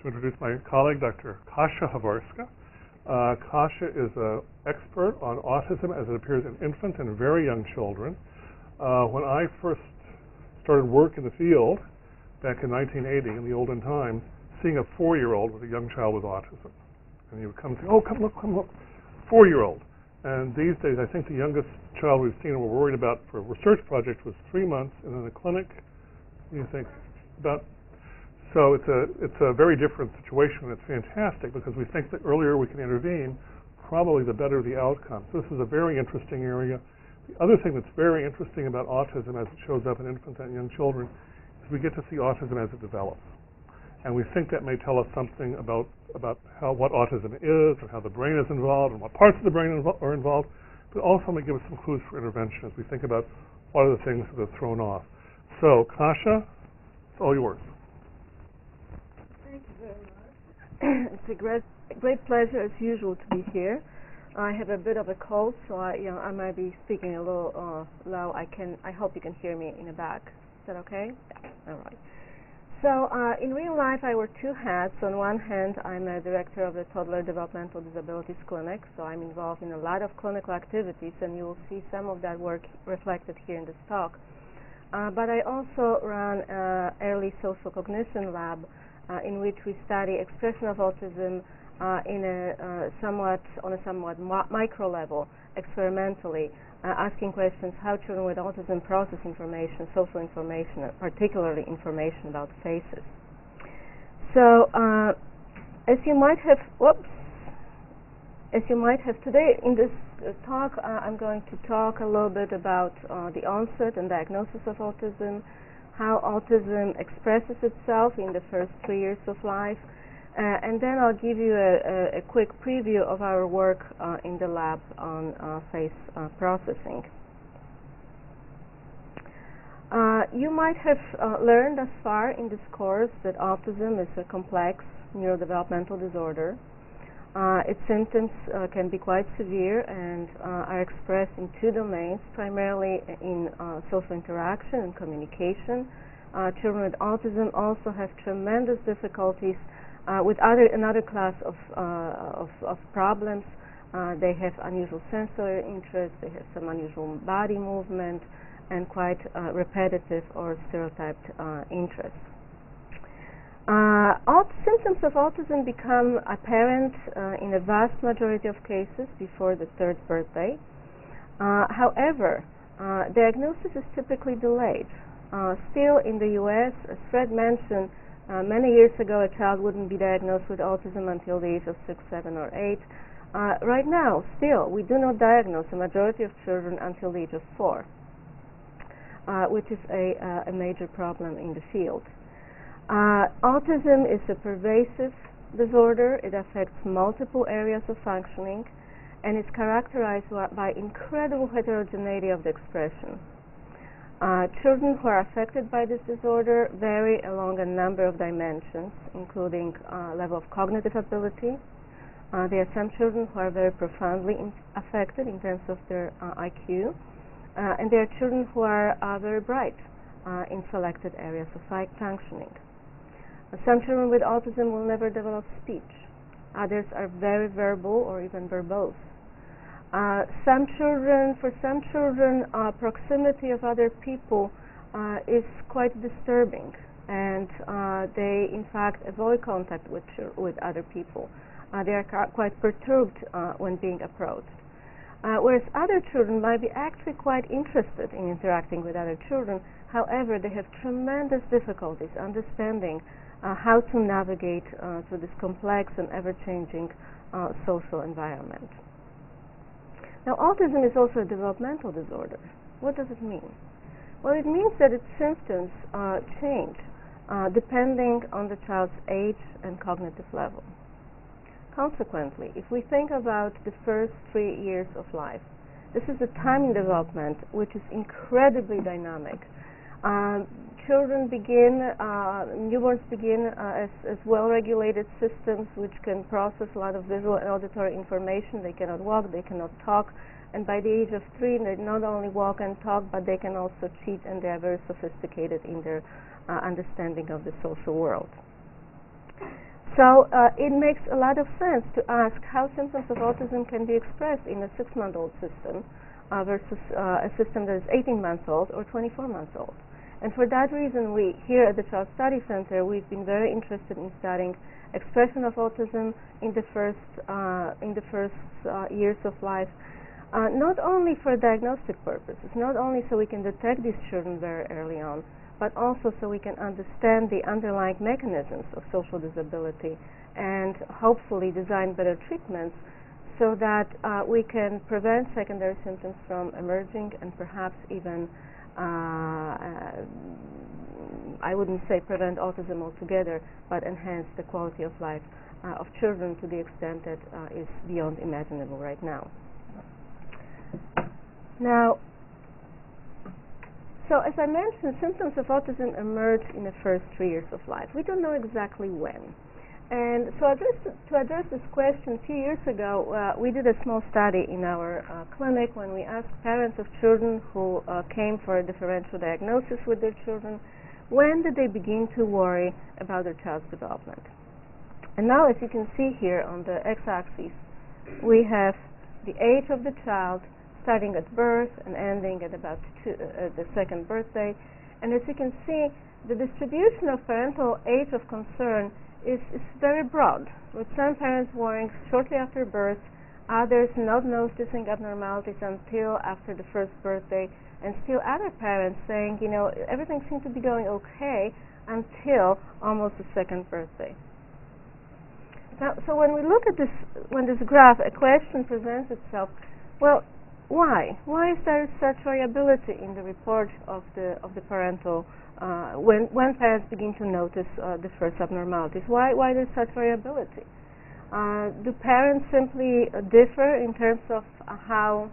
to introduce my colleague, Dr. Kasia Havarska. Kasia is an expert on autism as it appears in infants and very young children. When I first started work in the field back in 1980, in the olden times, seeing a 4-year-old with a young child with autism. And you would come and say, oh, come look, 4-year-old. And these days, I think the youngest child we've seen and we're worried about for a research project was 3 months, and in the clinic, you think about. So it's a very different situation. It's fantastic because we think the earlier we can intervene, probably the better the outcome. So this is a very interesting area. The other thing that's very interesting about autism as it shows up in infants and young children is we get to see autism as it develops. And we think that may tell us something about what autism is and how the brain is involved and what parts of the brain are involved, but also may give us some clues for intervention as we think about what are the things that are thrown off. So, Kasia, it's all yours. Thank you very much. It's a great pleasure, as usual, to be here. I have a bit of a cold, so I might be speaking a little low. I hope you can hear me in the back. Is that okay? All right. So in real life, I wear two hats. On one hand, I'm a director of the Toddler Developmental Disabilities Clinic, so I'm involved in a lot of clinical activities, and you will see some of that work reflected here in this talk. But I also run an early social cognition lab in which we study expression of autism on a somewhat micro level, experimentally, asking questions how children with autism process information, social information, particularly information about faces. So, as you might have today in this talk, I'm going to talk a little bit about the onset and diagnosis of autism, how autism expresses itself in the first 3 years of life, and then I'll give you a quick preview of our work in the lab on face processing. You might have learned thus far in this course that autism is a complex neurodevelopmental disorder. Its symptoms can be quite severe and are expressed in two domains, primarily in social interaction and communication. Children with autism also have tremendous difficulties with another class of problems. They have unusual sensory interests, they have some unusual body movement, and quite repetitive or stereotyped interests. Symptoms of autism become apparent in a vast majority of cases before the 3rd birthday. However, diagnosis is typically delayed. Still in the U.S., as Fred mentioned, many years ago a child wouldn't be diagnosed with autism until the age of 6, 7, or 8. Right now, still, we do not diagnose the majority of children until the age of 4, which is a major problem in the field. Autism is a pervasive disorder. It affects multiple areas of functioning, and it's characterized by incredible heterogeneity of the expression. Children who are affected by this disorder vary along a number of dimensions, including level of cognitive ability. There are some children who are very profoundly affected in terms of their IQ, and there are children who are very bright in selected areas of functioning. Some children with autism will never develop speech. Others are very verbal or even verbose. For some children, proximity of other people is quite disturbing, and they, in fact, avoid contact with other people. They are quite perturbed when being approached. Whereas other children might be actually quite interested in interacting with other children. However, they have tremendous difficulties understanding how to navigate through this complex and ever-changing social environment. Now, autism is also a developmental disorder. What does it mean? Well, it means that its symptoms change depending on the child's age and cognitive level. Consequently, if we think about the first 3 years of life, this is a time in development which is incredibly dynamic. Newborns begin as well-regulated systems which can process a lot of visual and auditory information. They cannot walk, they cannot talk, and by the age of 3, they not only walk and talk, but they can also cheat, and they are very sophisticated in their understanding of the social world. So it makes a lot of sense to ask how symptoms of autism can be expressed in a 6-month-old system versus a system that is 18 months old or 24 months old. And for that reason, we here at the Child Study Center, we've been very interested in studying expression of autism in the first years of life, not only for diagnostic purposes, not only so we can detect these children very early on, but also so we can understand the underlying mechanisms of social disability and hopefully design better treatments so that we can prevent secondary symptoms from emerging and perhaps even, I wouldn't say prevent autism altogether, but enhance the quality of life of children to the extent that is beyond imaginable right now. Now, so as I mentioned, symptoms of autism emerge in the first 3 years of life. We don't know exactly when. And so to address this question, a few years ago, we did a small study in our clinic when we asked parents of children who came for a differential diagnosis with their children, when did they begin to worry about their child's development? And now, as you can see here on the x-axis, we have the age of the child starting at birth and ending at about the second birthday. And as you can see, the distribution of parental age of concern is very broad, with some parents worrying shortly after birth, others not noticing abnormalities until after the first birthday, and still other parents saying, you know, everything seemed to be going okay until almost the second birthday. Now, so when we look at this, when this graph, a question presents itself, well, why? Why is there such variability in the report of the parental when parents begin to notice the first abnormalities? Why there's such variability? Do parents simply differ in terms of how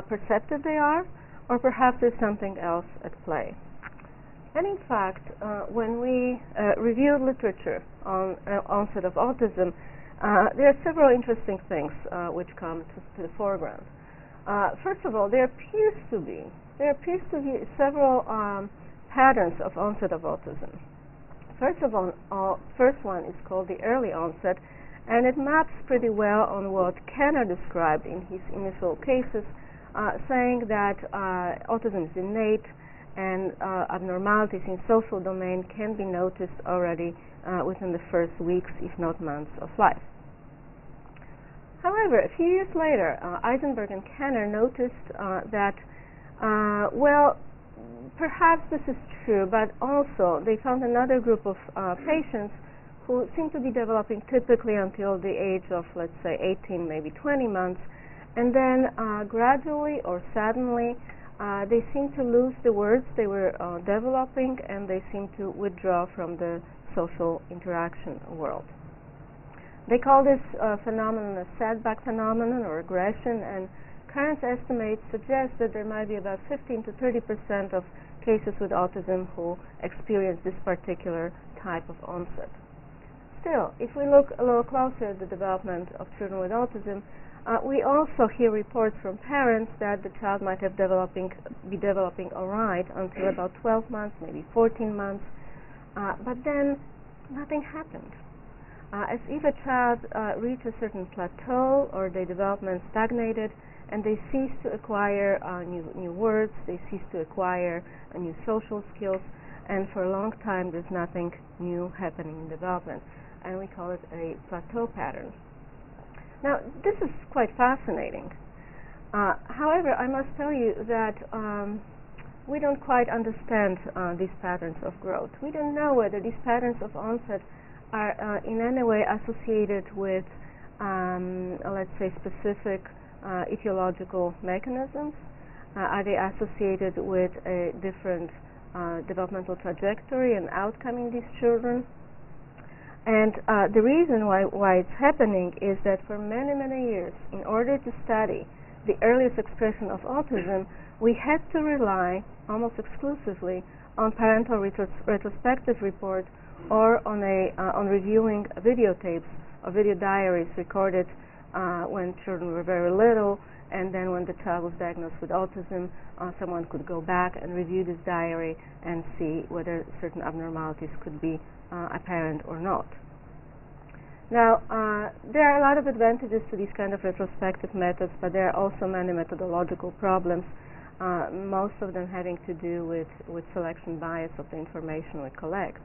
perceptive they are, or perhaps there's something else at play? And in fact, when we reviewed literature on onset of autism, there are several interesting things which come to the foreground. First of all, there appears to be several patterns of onset of autism. First one is called the early onset, and it maps pretty well on what Kenner described in his initial cases, saying that autism is innate and abnormalities in social domain can be noticed already within the first weeks, if not months, of life. However, a few years later, Eisenberg and Kenner noticed that, well, perhaps this is true, but also they found another group of patients who seem to be developing typically until the age of, let's say, 18, maybe 20 months, and then gradually or suddenly they seem to lose the words they were developing, and they seem to withdraw from the social interaction world. They call this phenomenon a setback phenomenon or regression, and current estimates suggest that there might be about 15 to 30% of cases with autism who experience this particular type of onset. Still, if we look a little closer at the development of children with autism, we also hear reports from parents that the child might have be developing all right until about 12 months, maybe 14 months, but then nothing happened. As if a child reached a certain plateau or their development stagnated, and they cease to acquire new words, they cease to acquire new social skills, and for a long time there's nothing new happening in development, and we call it a plateau pattern. Now, this is quite fascinating. However, I must tell you that we don't quite understand these patterns of growth. We don't know whether these patterns of onset are in any way associated with, let's say, specific etiological mechanisms. Are they associated with a different developmental trajectory and outcome in these children? And the reason why it's happening is that for many, many years, in order to study the earliest expression of autism, we had to rely almost exclusively on parental retrospective reports or on reviewing videotapes or video diaries recorded when children were very little, and then when the child was diagnosed with autism, someone could go back and review this diary and see whether certain abnormalities could be apparent or not. Now, there are a lot of advantages to these kind of retrospective methods, but there are also many methodological problems, most of them having to do with selection bias of the information we collect.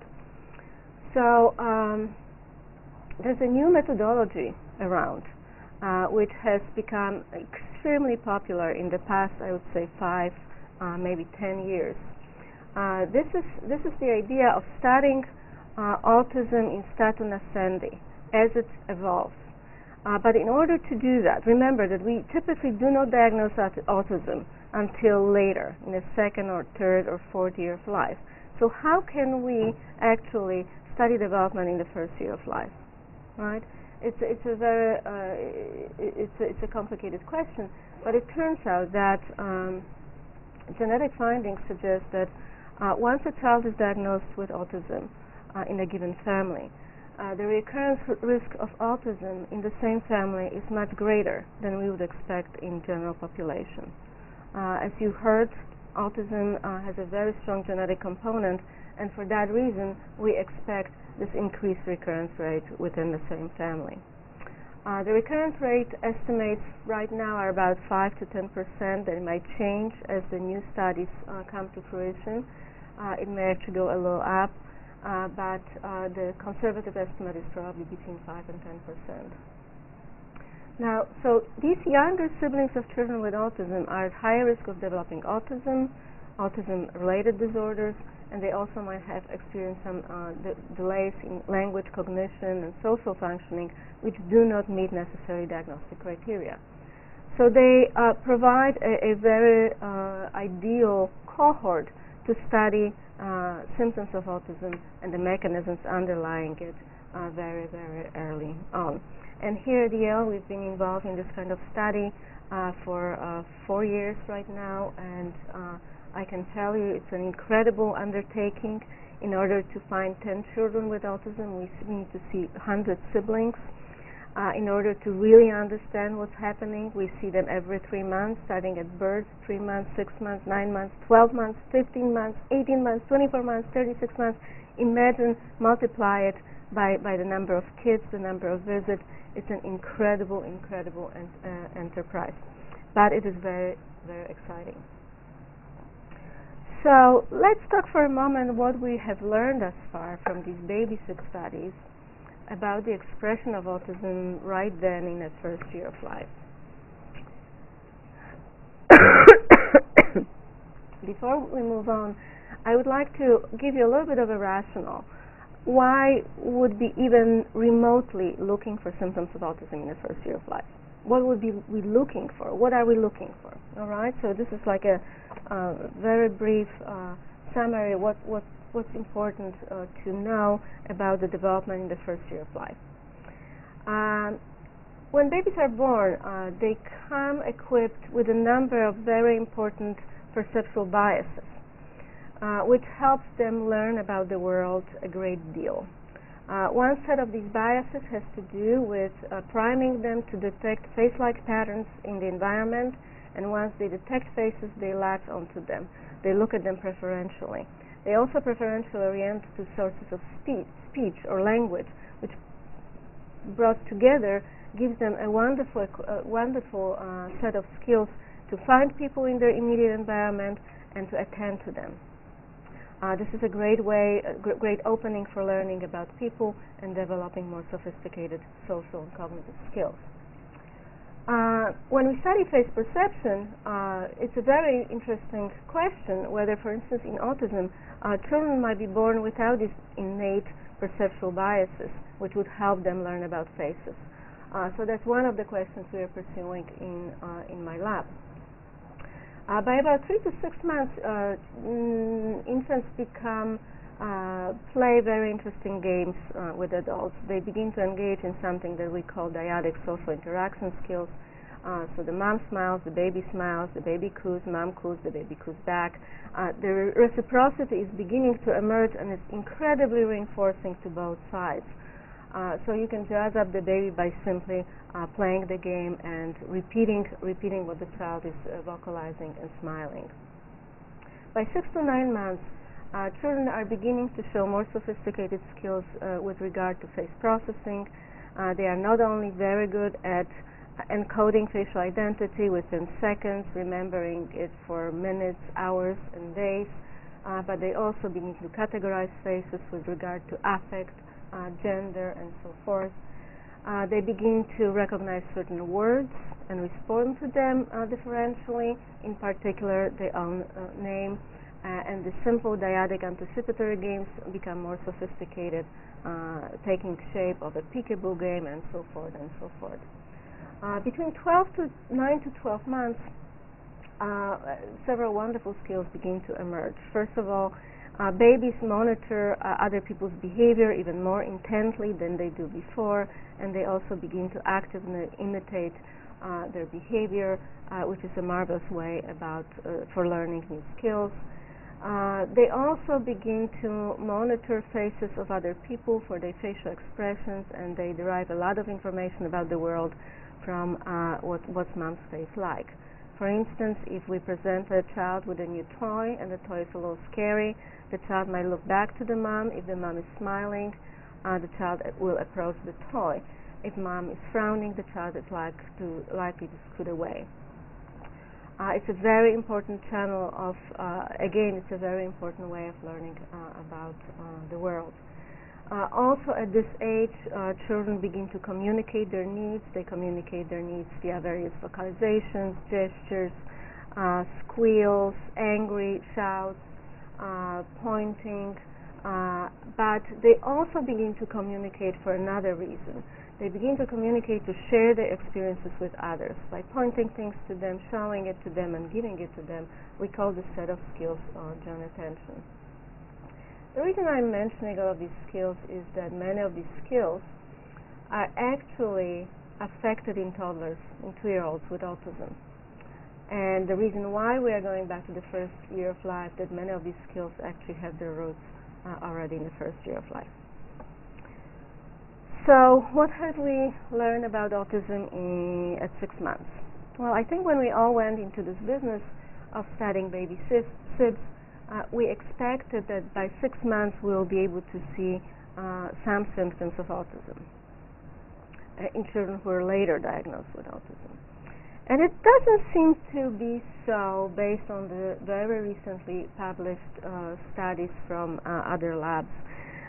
So there's a new methodology around which has become extremely popular in the past, I would say 5, maybe 10 years. This is the idea of studying autism in statum ascendi as it evolves. But in order to do that, remember that we typically do not diagnose autism until later, in the 2nd or 3rd or 4th year of life. So how can we actually study development in the 1st year of life, right? It's a very it's a complicated question, but it turns out that genetic findings suggest that once a child is diagnosed with autism in a given family, the recurrence risk of autism in the same family is much greater than we would expect in general population. As you heard, autism has a very strong genetic component, and for that reason we expect this increased recurrence rate within the same family. The recurrence rate estimates right now are about 5 to 10%. They might change as the new studies come to fruition. It may actually go a little up, but the conservative estimate is probably between 5 and 10%. Now, so these younger siblings of children with autism are at higher risk of developing autism, autism-related disorders, and they also might have experienced some delays in language, cognition, and social functioning, which do not meet necessary diagnostic criteria. So they provide a very ideal cohort to study symptoms of autism and the mechanisms underlying it very, very early on. And here at Yale, we've been involved in this kind of study for 4 years right now, and I can tell you it's an incredible undertaking. In order to find 10 children with autism, we need to see 100 siblings. In order to really understand what's happening, we see them every 3 months, starting at birth, 3 months, 6 months, 9 months, 12 months, 15 months, 18 months, 24 months, 36 months. Imagine, multiply it by the number of kids, the number of visits. It's an incredible enterprise. But it is very, very exciting. So let's talk for a moment what we have learned thus far from these babysit studies about the expression of autism right then in the 1st year of life. Before we move on, I would like to give you a little bit of a rationale. Why would be even remotely looking for symptoms of autism in the 1st year of life? What would we looking for? What are we looking for? All right. So this is like a very brief summary of what's important to know about the development in the 1st year of life. When babies are born, they come equipped with a number of very important perceptual biases, which helps them learn about the world a great deal. One set of these biases has to do with priming them to detect face-like patterns in the environment, and once they detect faces, they latch onto them. They look at them preferentially. They also preferentially orient to sources of speech or language, which brought together gives them a wonderful set of skills to find people in their immediate environment and to attend to them. This is a great way, great opening for learning about people and developing more sophisticated social and cognitive skills. When we study face perception, it's a very interesting question whether, for instance, in autism, children might be born without these innate perceptual biases, which would help them learn about faces. So that's one of the questions we are pursuing in my lab. By about 3 to 6 months, infants play very interesting games with adults. They begin to engage in something that we call dyadic social interaction skills. So the mom smiles, the baby smiles, the baby coos, mom coos, the baby coos back. The reciprocity is beginning to emerge, and it's incredibly reinforcing to both sides. So you can jazz up the baby by simply playing the game and repeating what the child is vocalizing and smiling. By 6 to 9 months, children are beginning to show more sophisticated skills with regard to face processing. They are not only very good at encoding facial identity within seconds, remembering it for minutes, hours, and days, but they also begin to categorize faces with regard to affect, gender, and so forth. They begin to recognize certain words and respond to them differentially, in particular their own name, and the simple dyadic anticipatory games become more sophisticated, taking shape of a peekaboo game, and so forth and so forth. Between 9 to 12 months, several wonderful skills begin to emerge. First of all, babies monitor other people's behavior even more intently than they do before, and they also begin to actively imitate their behavior, which is a marvelous way for learning new skills. They also begin to monitor faces of other people for their facial expressions, and they derive a lot of information about the world from what's mom's face like. For instance, if we present a child with a new toy and the toy is a little scary, the child might look back to the mom. If the mom is smiling, the child will approach the toy. If mom is frowning, the child is likely to scoot away. It's a very important channel of, again, it's a very important way of learning about the world. Also at this age, children begin to communicate their needs. They communicate their needs via various vocalizations, gestures, squeals, angry shouts, pointing, but they also begin to communicate for another reason. They begin to communicate to share their experiences with others. By pointing things to them, showing it to them, and giving it to them, we call this set of skills joint attention. The reason I'm mentioning all of these skills is that many of these skills are actually affected in toddlers, in 2-year-olds with autism. And the reason why we are going back to the first year of life, that many of these skills actually have their roots already in the first year of life. So what have we learned about autism at 6 months? Well, I think when we all went into this business of studying baby SIBS, we expected that by 6 months we will be able to see some symptoms of autism in children who are later diagnosed with autism. And it doesn't seem to be so based on the very recently published studies from other labs.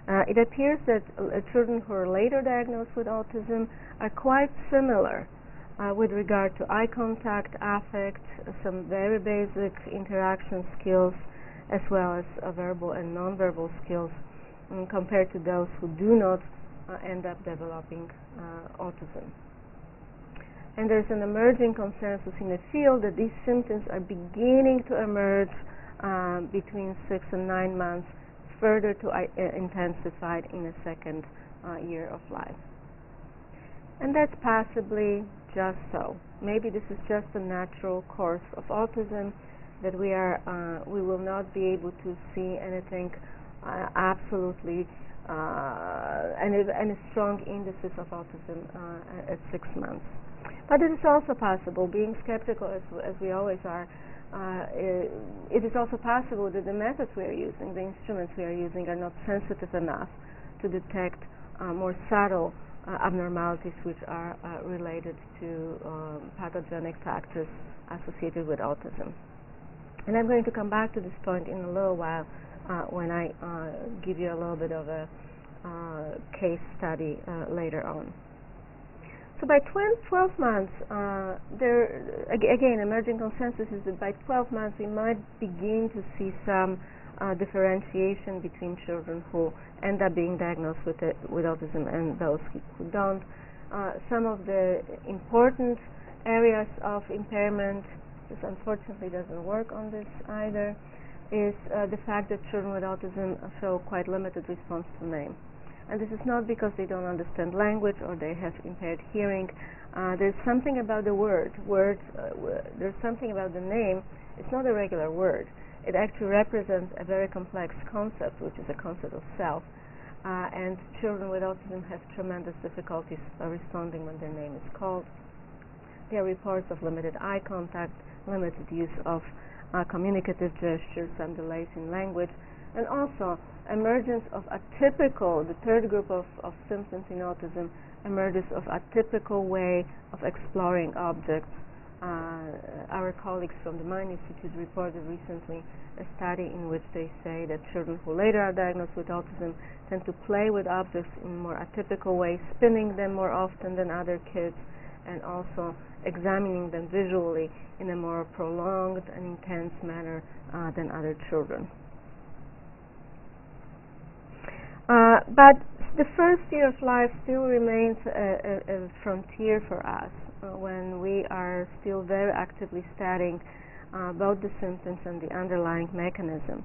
It appears that children who are later diagnosed with autism are quite similar with regard to eye contact, affect, some very basic interaction skills, as well as verbal and nonverbal skills compared to those who do not end up developing autism. And there's an emerging consensus in the field that these symptoms are beginning to emerge between 6 and 9 months, further to intensified in the second year of life. And that's possibly just so. Maybe this is just the natural course of autism, that we will not be able to see anything absolutely any strong indices of autism at 6 months. But it is also possible, being skeptical as we always are, it is also possible that the methods we are using, the instruments we are using, are not sensitive enough to detect more subtle abnormalities which are related to pathogenic factors associated with autism. And I'm going to come back to this point in a little while when I give you a little bit of a case study later on. So by 12 months, again, emerging consensus is that by 12 months we might begin to see some differentiation between children who end up being diagnosed with autism and those who don't. Some of the important areas of impairment, this unfortunately doesn't work on this either, is the fact that children with autism show quite limited response to name. And this is not because they don't understand language or they have impaired hearing. There's something about the word. There's something about the name. It's not a regular word. It actually represents a very complex concept, which is a concept of self. And children with autism have tremendous difficulties responding when their name is called. There are reports of limited eye contact, limited use of communicative gestures, and delays in language. and also emergence of atypical, the third group of symptoms in autism, emerges of atypical way of exploring objects. Our colleagues from the Mind Institute reported recently a study in which they say that children who later are diagnosed with autism tend to play with objects in more atypical ways, spinning them more often than other kids, and also examining them visually in a more prolonged and intense manner than other children. But the first year of life still remains a frontier for us when we are still very actively studying both the symptoms and the underlying mechanism.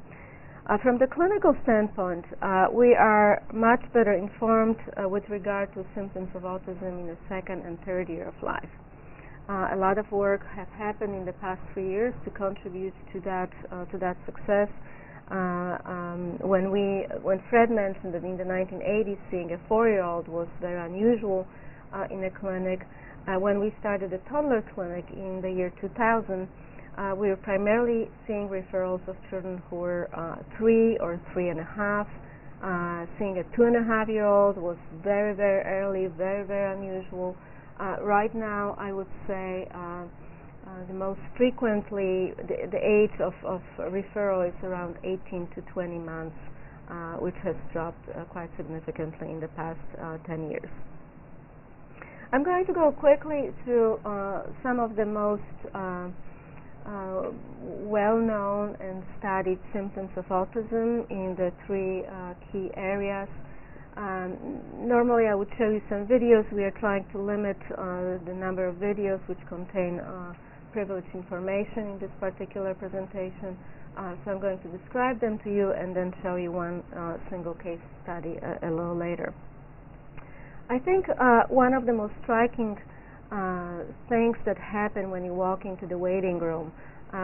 From the clinical standpoint, we are much better informed with regard to symptoms of autism in the second and third year of life. A lot of work has happened in the past 3 years to contribute to that success. When Fred mentioned that in the 1980s seeing a 4-year-old was very unusual in a clinic, when we started the toddler clinic in the year 2000, we were primarily seeing referrals of children who were 3 or 3.5. Seeing a 2.5-year-old was very, very early, very, very unusual. Right now, I would say the most frequently, the age of referral is around 18 to 20 months, which has dropped quite significantly in the past 10 years. I'm going to go quickly through some of the most well-known and studied symptoms of autism in the 3 key areas. Normally I would show you some videos. We are trying to limit the number of videos which contain privileged information in this particular presentation. So I'm going to describe them to you and then show you one single case study a little later. I think one of the most striking things that happen when you walk into the waiting room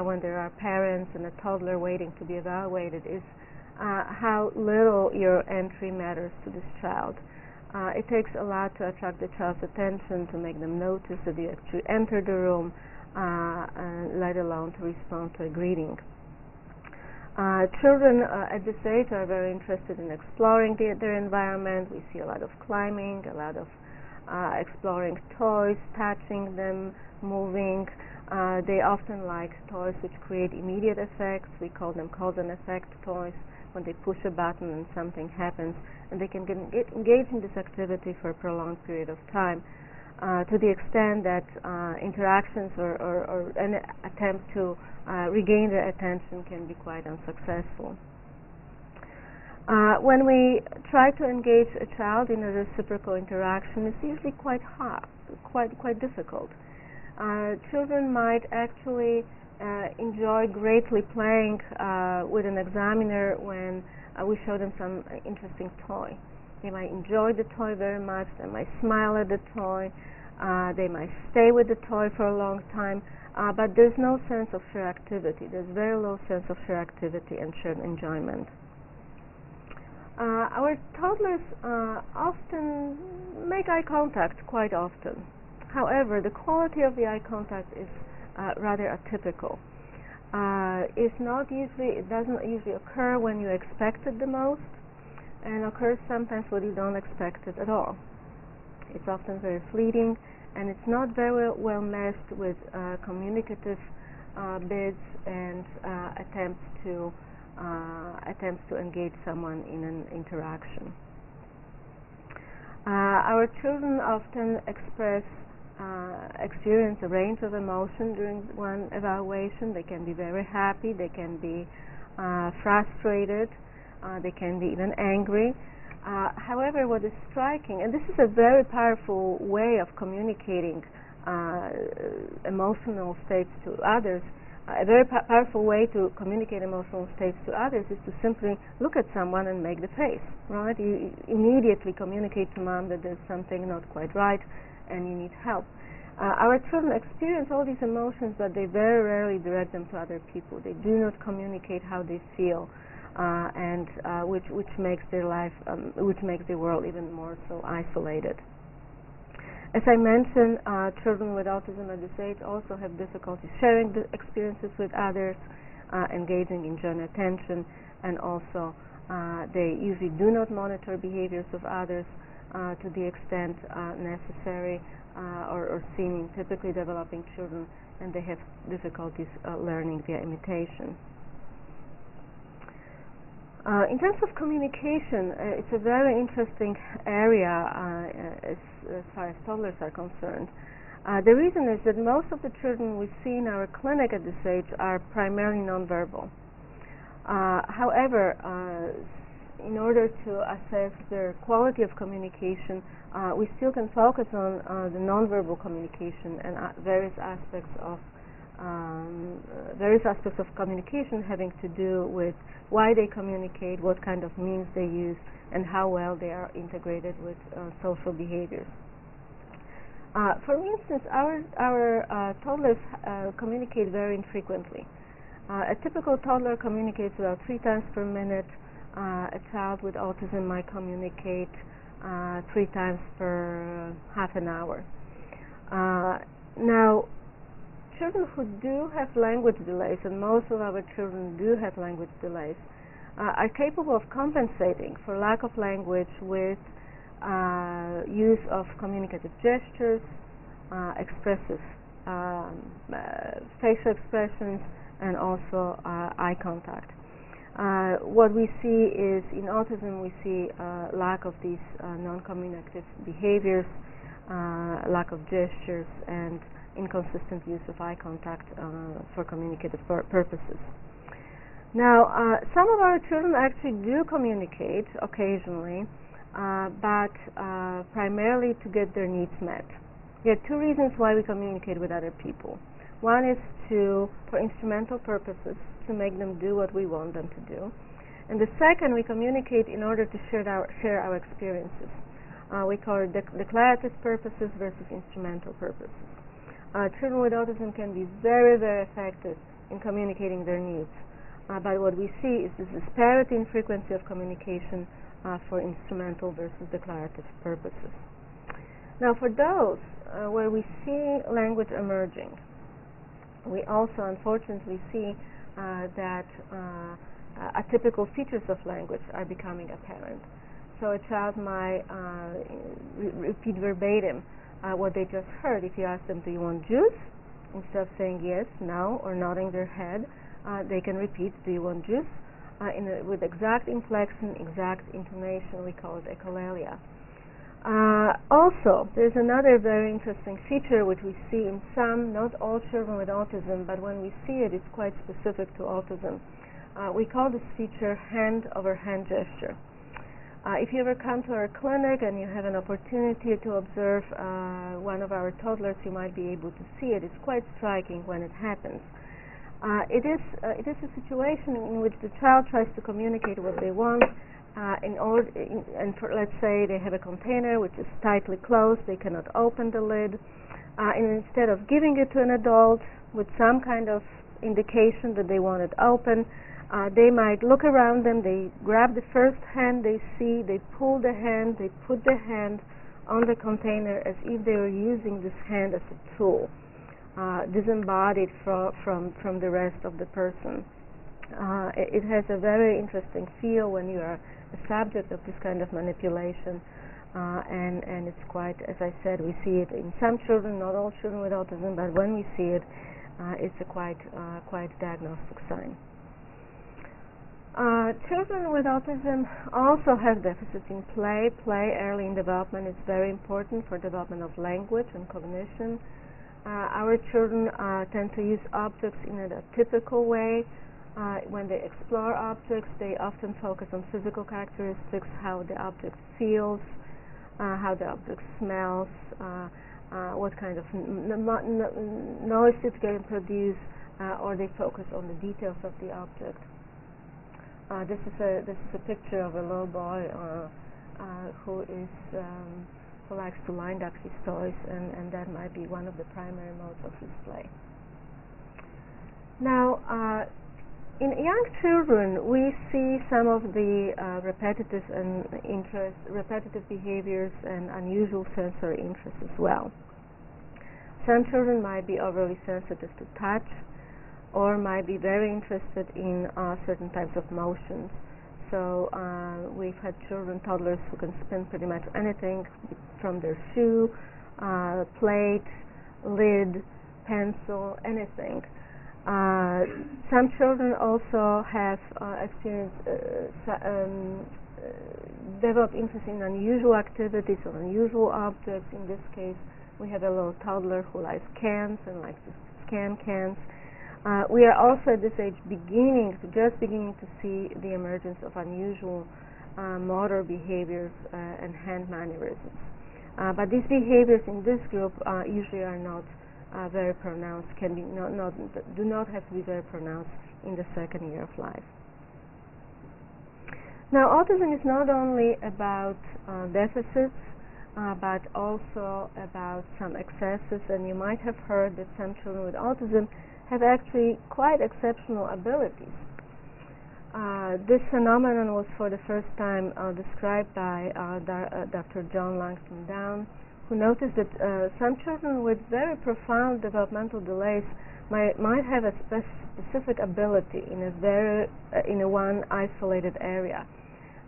when there are parents and a toddler waiting to be evaluated is how little your entry matters to this child. It takes a lot to attract the child's attention, to make them notice that you actually enter the room, let alone to respond to a greeting. Children at this age are very interested in exploring their environment. We see a lot of climbing, a lot of exploring toys, touching them, moving. They often like toys which create immediate effects. We call them cause and effect toys, when they push a button and something happens, and they can get engaged in this activity for a prolonged period of time, to the extent that interactions or an attempt to regain their attention can be quite unsuccessful. When we try to engage a child in a reciprocal interaction, it's usually quite hard, quite difficult. Children might actually enjoy greatly playing with an examiner when we show them some interesting toy. They might enjoy the toy very much, they might smile at the toy, they might stay with the toy for a long time, but there's no sense of shared activity. There's very low sense of shared activity and shared enjoyment. Our toddlers often make eye contact quite often. However, the quality of the eye contact is rather atypical. It doesn't usually occur when you expect it the most, and occurs sometimes when you don't expect it at all. It's often very fleeting, and it's not very well meshed with communicative bids and attempts to engage someone in an interaction. Our children often experience a range of emotion during one evaluation. They can be very happy, they can be frustrated, they can be even angry. However, what is striking, and this is a very powerful way of communicating emotional states to others, a very powerful way to communicate emotional states to others is to simply look at someone and make the face, right? You immediately communicate to mom that there's something not quite right and you need help. Our children experience all these emotions, but they very rarely direct them to other people. They do not communicate how they feel, and which makes their life, which makes the world even more so isolated. As I mentioned, children with autism at this age also have difficulty sharing the experiences with others. engaging in joint attention, and also they usually do not monitor behaviors of others to the extent necessary or seen in typically developing children, and they have difficulties learning via imitation. In terms of communication, it's a very interesting area as far as toddlers are concerned. The reason is that most of the children we see in our clinic at this age are primarily nonverbal. However, in order to assess their quality of communication, we still can focus on the nonverbal communication and various aspects of communication having to do with why they communicate, what kind of means they use, and how well they are integrated with social behaviors. For instance, our toddlers communicate very infrequently. A typical toddler communicates about 3 times per minute. A child with autism might communicate 3 times per half an hour. Now, children who do have language delays, and most of our children do have language delays, are capable of compensating for lack of language with use of communicative gestures, expressive facial expressions, and also eye contact. What we see is in autism we see lack of these non-communicative behaviors, lack of gestures, and inconsistent use of eye contact for communicative purposes. Now, some of our children actually do communicate occasionally, but primarily to get their needs met. There are 2 reasons why we communicate with other people. One is for instrumental purposes, to make them do what we want them to do. And the second, we communicate in order to share our experiences. We call it declarative purposes versus instrumental purposes. Children with autism can be very, very effective in communicating their needs. But what we see is this disparity in frequency of communication for instrumental versus declarative purposes. Now, for those where we see language emerging, we also unfortunately see that atypical features of language are becoming apparent. So a child might repeat verbatim what they just heard. If you ask them, do you want juice? Instead of saying yes, no, or nodding their head, they can repeat, do you want juice? With exact inflection, exact intonation. We call it echolalia. Also, there's another very interesting feature which we see in some, not all children with autism, but when we see it, it's quite specific to autism. We call this feature hand-over-hand gesture. If you ever come to our clinic and you have an opportunity to observe one of our toddlers, you might be able to see it. It's quite striking when it happens. It is a situation in which the child tries to communicate what they want, let's say they have a container which is tightly closed, they cannot open the lid, and instead of giving it to an adult with some kind of indication that they want it open, they might look around them, they grab the first hand they see, they pull the hand, they put the hand on the container as if they were using this hand as a tool, disembodied from the rest of the person. It has a very interesting feel when you are a subject of this kind of manipulation, and it's quite, as I said, we see it in some children, not all children with autism, but when we see it, it's a quite diagnostic sign. Children with autism also have deficits in play. Play early in development is very important for development of language and cognition. Our children tend to use objects in a typical way. When they explore objects, they often focus on physical characteristics, how the object feels, how the object smells, what kind of noise it can produce, or they focus on the details of the object. This is a picture of a little boy who likes to line up his toys, and that might be one of the primary modes of his play. Now, in young children, we see some of the repetitive behaviors and unusual sensory interests as well. Some children might be overly sensitive to touch. or might be very interested in certain types of motions. So we've had children, toddlers, who can spin pretty much anything from their shoe, plate, lid, pencil, anything. Some children also have develop interest in unusual activities or unusual objects. In this case, we have a little toddler who likes cans and likes to scan cans. We are also at this age just beginning to see the emergence of unusual motor behaviors and hand mannerisms. But these behaviors in this group usually are not very pronounced, do not have to be very pronounced in the second year of life. Now, autism is not only about deficits, but also about some excesses, and you might have heard that some children with autism have actually quite exceptional abilities. This phenomenon was for the first time described by Dr. John Langston Down, who noticed that some children with very profound developmental delays might have a specific ability in a one isolated area.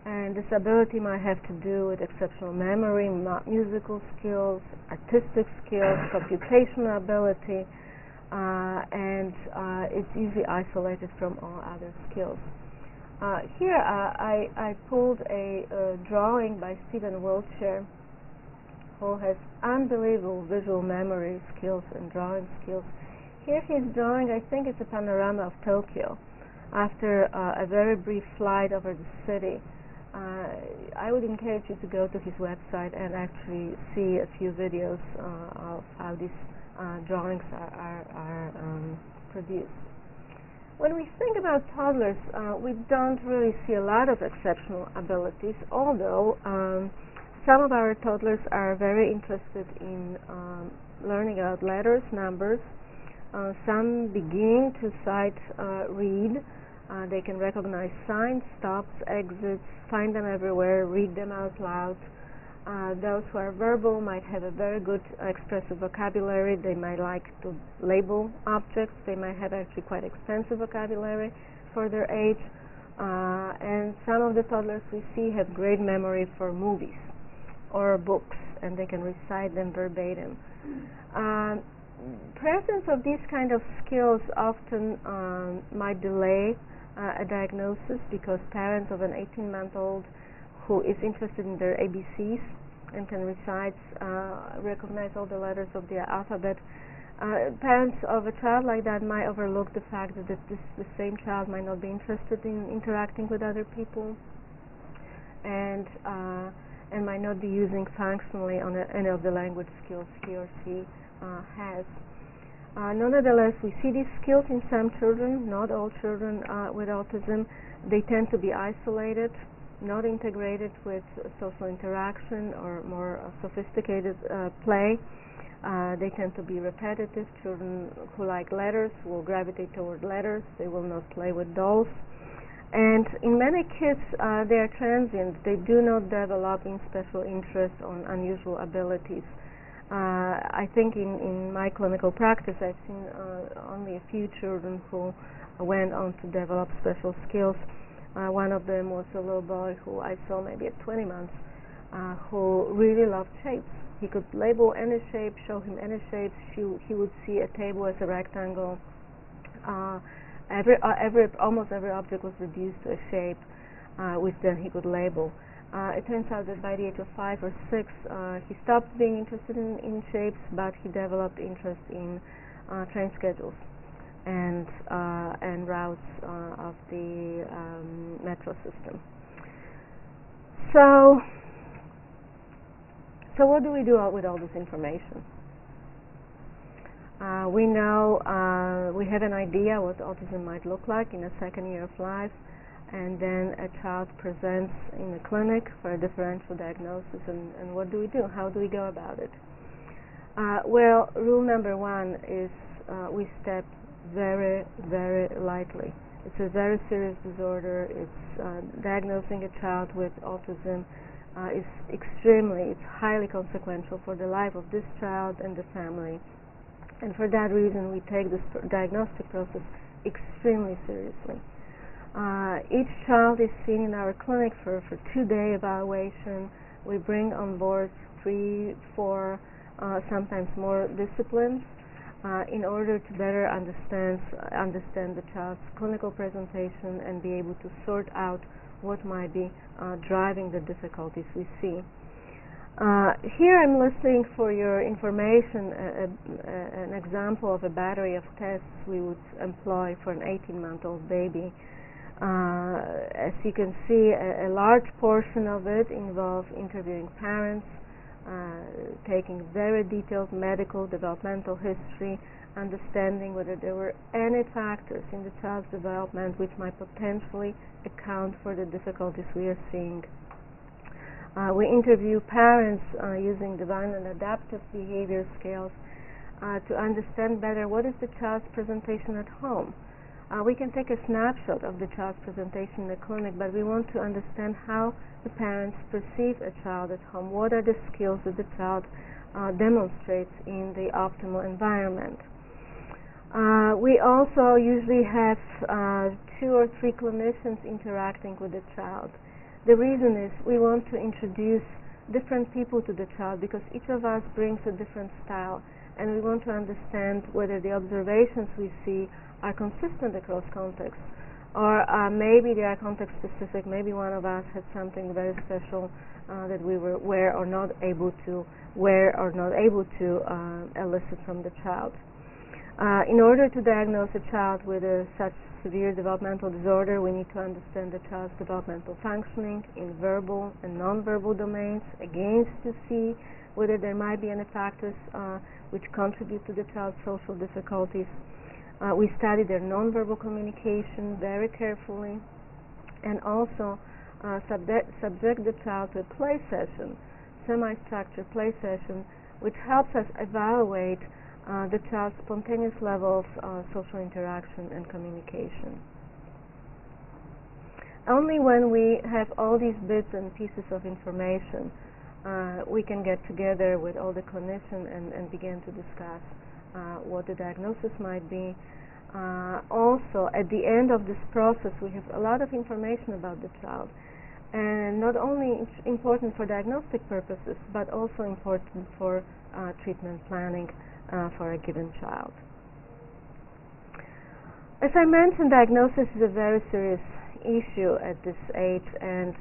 And this ability might have to do with exceptional memory, musical skills, artistic skills, computational ability, and it's usually isolated from all other skills. Here I pulled a drawing by Stephen Wiltshire, who has unbelievable visual memory skills and drawing skills. Here he's drawing, I think it's a panorama of Tokyo, after a very brief flight over the city. I would encourage you to go to his website and actually see a few videos of how these drawings are produced. When we think about toddlers, we don't really see a lot of exceptional abilities, although some of our toddlers are very interested in learning about letters, numbers. Some begin to sight read. They can recognize signs, stops, exits, find them everywhere, read them out loud. Those who are verbal might have a very good expressive vocabulary. They might like to label objects. They might have actually quite extensive vocabulary for their age. And some of the toddlers we see have great memory for movies or books, and they can recite them verbatim. Presence of these kind of skills often might delay a diagnosis, because parents of an 18-month-old who is interested in their ABCs and can recognize all the letters of the alphabet, parents of a child like that might overlook the fact that the same child might not be interested in interacting with other people, and might not be using functionally on any of the language skills he or she has. Nonetheless, we see these skills in some children, not all children with autism. They tend to be isolated, not integrated with social interaction or more sophisticated play. They tend to be repetitive. Children who like letters will gravitate toward letters. They will not play with dolls. And in many kids, they are transient. They do not develop in special interest on unusual abilities. I think in my clinical practice, I've seen only a few children who went on to develop special skills. One of them was a little boy who I saw maybe at 20 months, who really loved shapes. He could label any shape, show him any shapes. He would see a table as a rectangle. Almost every object was reduced to a shape, which then he could label. It turns out that by the age of 5 or 6, he stopped being interested in shapes, but he developed interest in train schedules and routes of the metro system. So what do we do with all this information? We know, we have an idea what autism might look like in the second year of life, and then a child presents in the clinic for a differential diagnosis, and what do we do? How do we go about it? Well, rule number one is we step very, very lightly. It's a very serious disorder. It's diagnosing a child with autism is it's highly consequential for the life of this child and the family. And for that reason, we take this diagnostic process extremely seriously. Each child is seen in our clinic for 2-day evaluation. We bring on board 3, 4, sometimes more disciplines in order to better understand the child's clinical presentation and be able to sort out what might be driving the difficulties we see. Here I'm listing for your information an example of a battery of tests we would employ for an 18-month-old baby. As you can see, a large portion of it involves interviewing parents, taking very detailed medical developmental history, understanding whether there were any factors in the child's development which might potentially account for the difficulties we are seeing. We interview parents using divine and adaptive behavior scales to understand better what is the child's presentation at home. We can take a snapshot of the child's presentation in the clinic, but we want to understand how the parents perceive a child at home. What are the skills that the child demonstrates in the optimal environment? We also usually have 2 or 3 clinicians interacting with the child. The reason is we want to introduce different people to the child because each of us brings a different style, and we want to understand whether the observations we see are consistent across contexts, or maybe they are context specific. Maybe one of us had something very special that we were or not able to elicit from the child. In order to diagnose a child with such severe developmental disorder, we need to understand the child's developmental functioning in verbal and nonverbal domains, again to see whether there might be any factors which contribute to the child's social difficulties. We study their nonverbal communication very carefully, and also subject the child to a play session, semi-structured play session, which helps us evaluate the child's spontaneous level of social interaction and communication. Only when we have all these bits and pieces of information we can get together with all the clinicians and begin to discuss what the diagnosis might be. Also, at the end of this process, we have a lot of information about the child, and not only important for diagnostic purposes, but also important for treatment planning for a given child. As I mentioned, diagnosis is a very serious issue at this age, and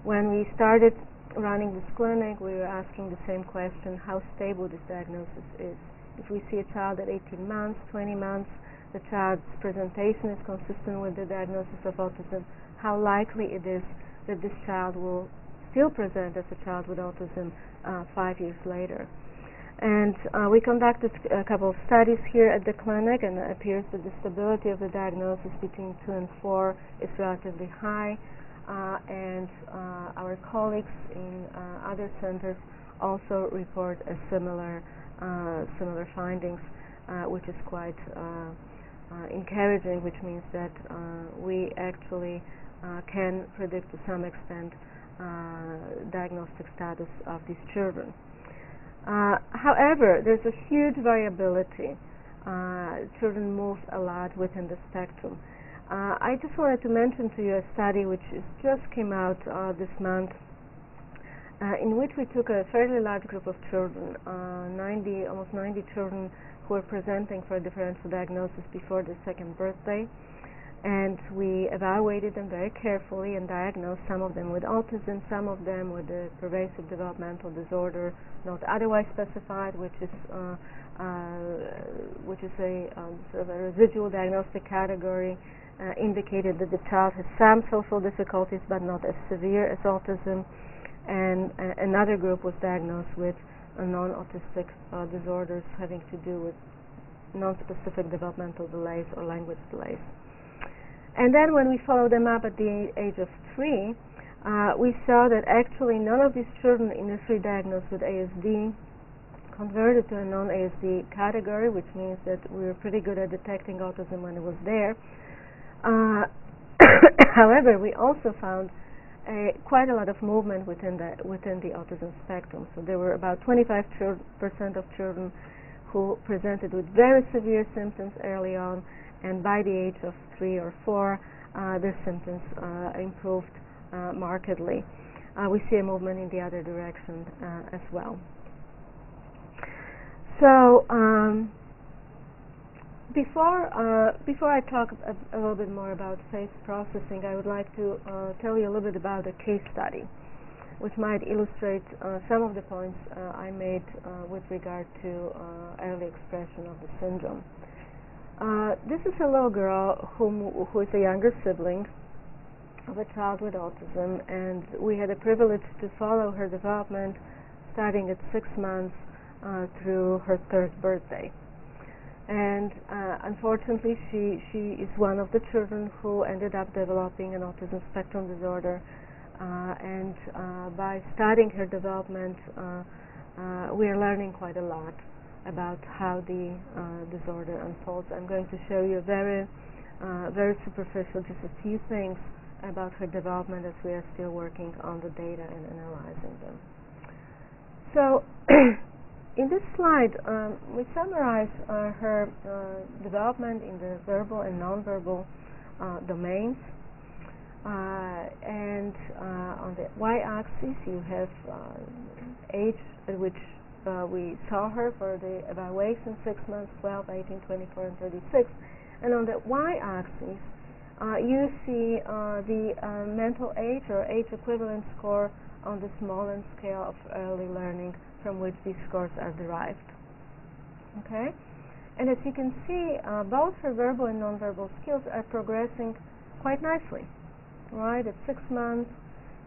when we started running this clinic, we were asking the same question: how stable this diagnosis is. If we see a child at 18 months, 20 months, the child's presentation is consistent with the diagnosis of autism, how likely it is that this child will still present as a child with autism 5 years later. And we conducted a couple of studies here at the clinic, and it appears that the stability of the diagnosis between 2 and 4 is relatively high, and our colleagues in other centers also report a similar findings, which is quite encouraging, which means that we actually can predict to some extent diagnostic status of these children. However, there's a huge variability. Children move a lot within the spectrum. I just wanted to mention to you a study which just came out this month, in which we took a fairly large group of children, almost 90 children who were presenting for a differential diagnosis before their 2nd birthday, and we evaluated them very carefully and diagnosed some of them with autism, some of them with a pervasive developmental disorder not otherwise specified, which is a sort of a residual diagnostic category, indicated that the child has some social difficulties but not as severe as autism, and another group was diagnosed with non-autistic disorders having to do with non-specific developmental delays or language delays. And then when we followed them up at the age of 3, we saw that actually none of these children initially diagnosed with ASD converted to a non-ASD category, which means that we were pretty good at detecting autism when it was there. However, we also found quite a lot of movement within the autism spectrum. So there were about 25% of children who presented with very severe symptoms early on, and by the age of 3 or 4, their symptoms improved markedly. We see a movement in the other direction as well. So before I talk a little bit more about face processing, I would like to tell you a little bit about a case study, which might illustrate some of the points I made with regard to early expression of the syndrome. This is a little girl who is a younger sibling of a child with autism, and we had the privilege to follow her development starting at 6 months through her 3rd birthday. And unfortunately, she is one of the children who ended up developing an autism spectrum disorder. And by studying her development, we are learning quite a lot about how the disorder unfolds. I'm going to show you very superficial, just a few things about her development as we are still working on the data and analyzing them. So in this slide, we summarize her development in the verbal and nonverbal domains. And on the y-axis, you have age at which we saw her for the evaluation: 6 months, 12, 18, 24, and 36. And on the y-axis, you see the mental age or age equivalent score on the Smolin scale of early learning, from which these scores are derived. Okay? And as you can see, both her verbal and nonverbal skills are progressing quite nicely. Right? At 6 months,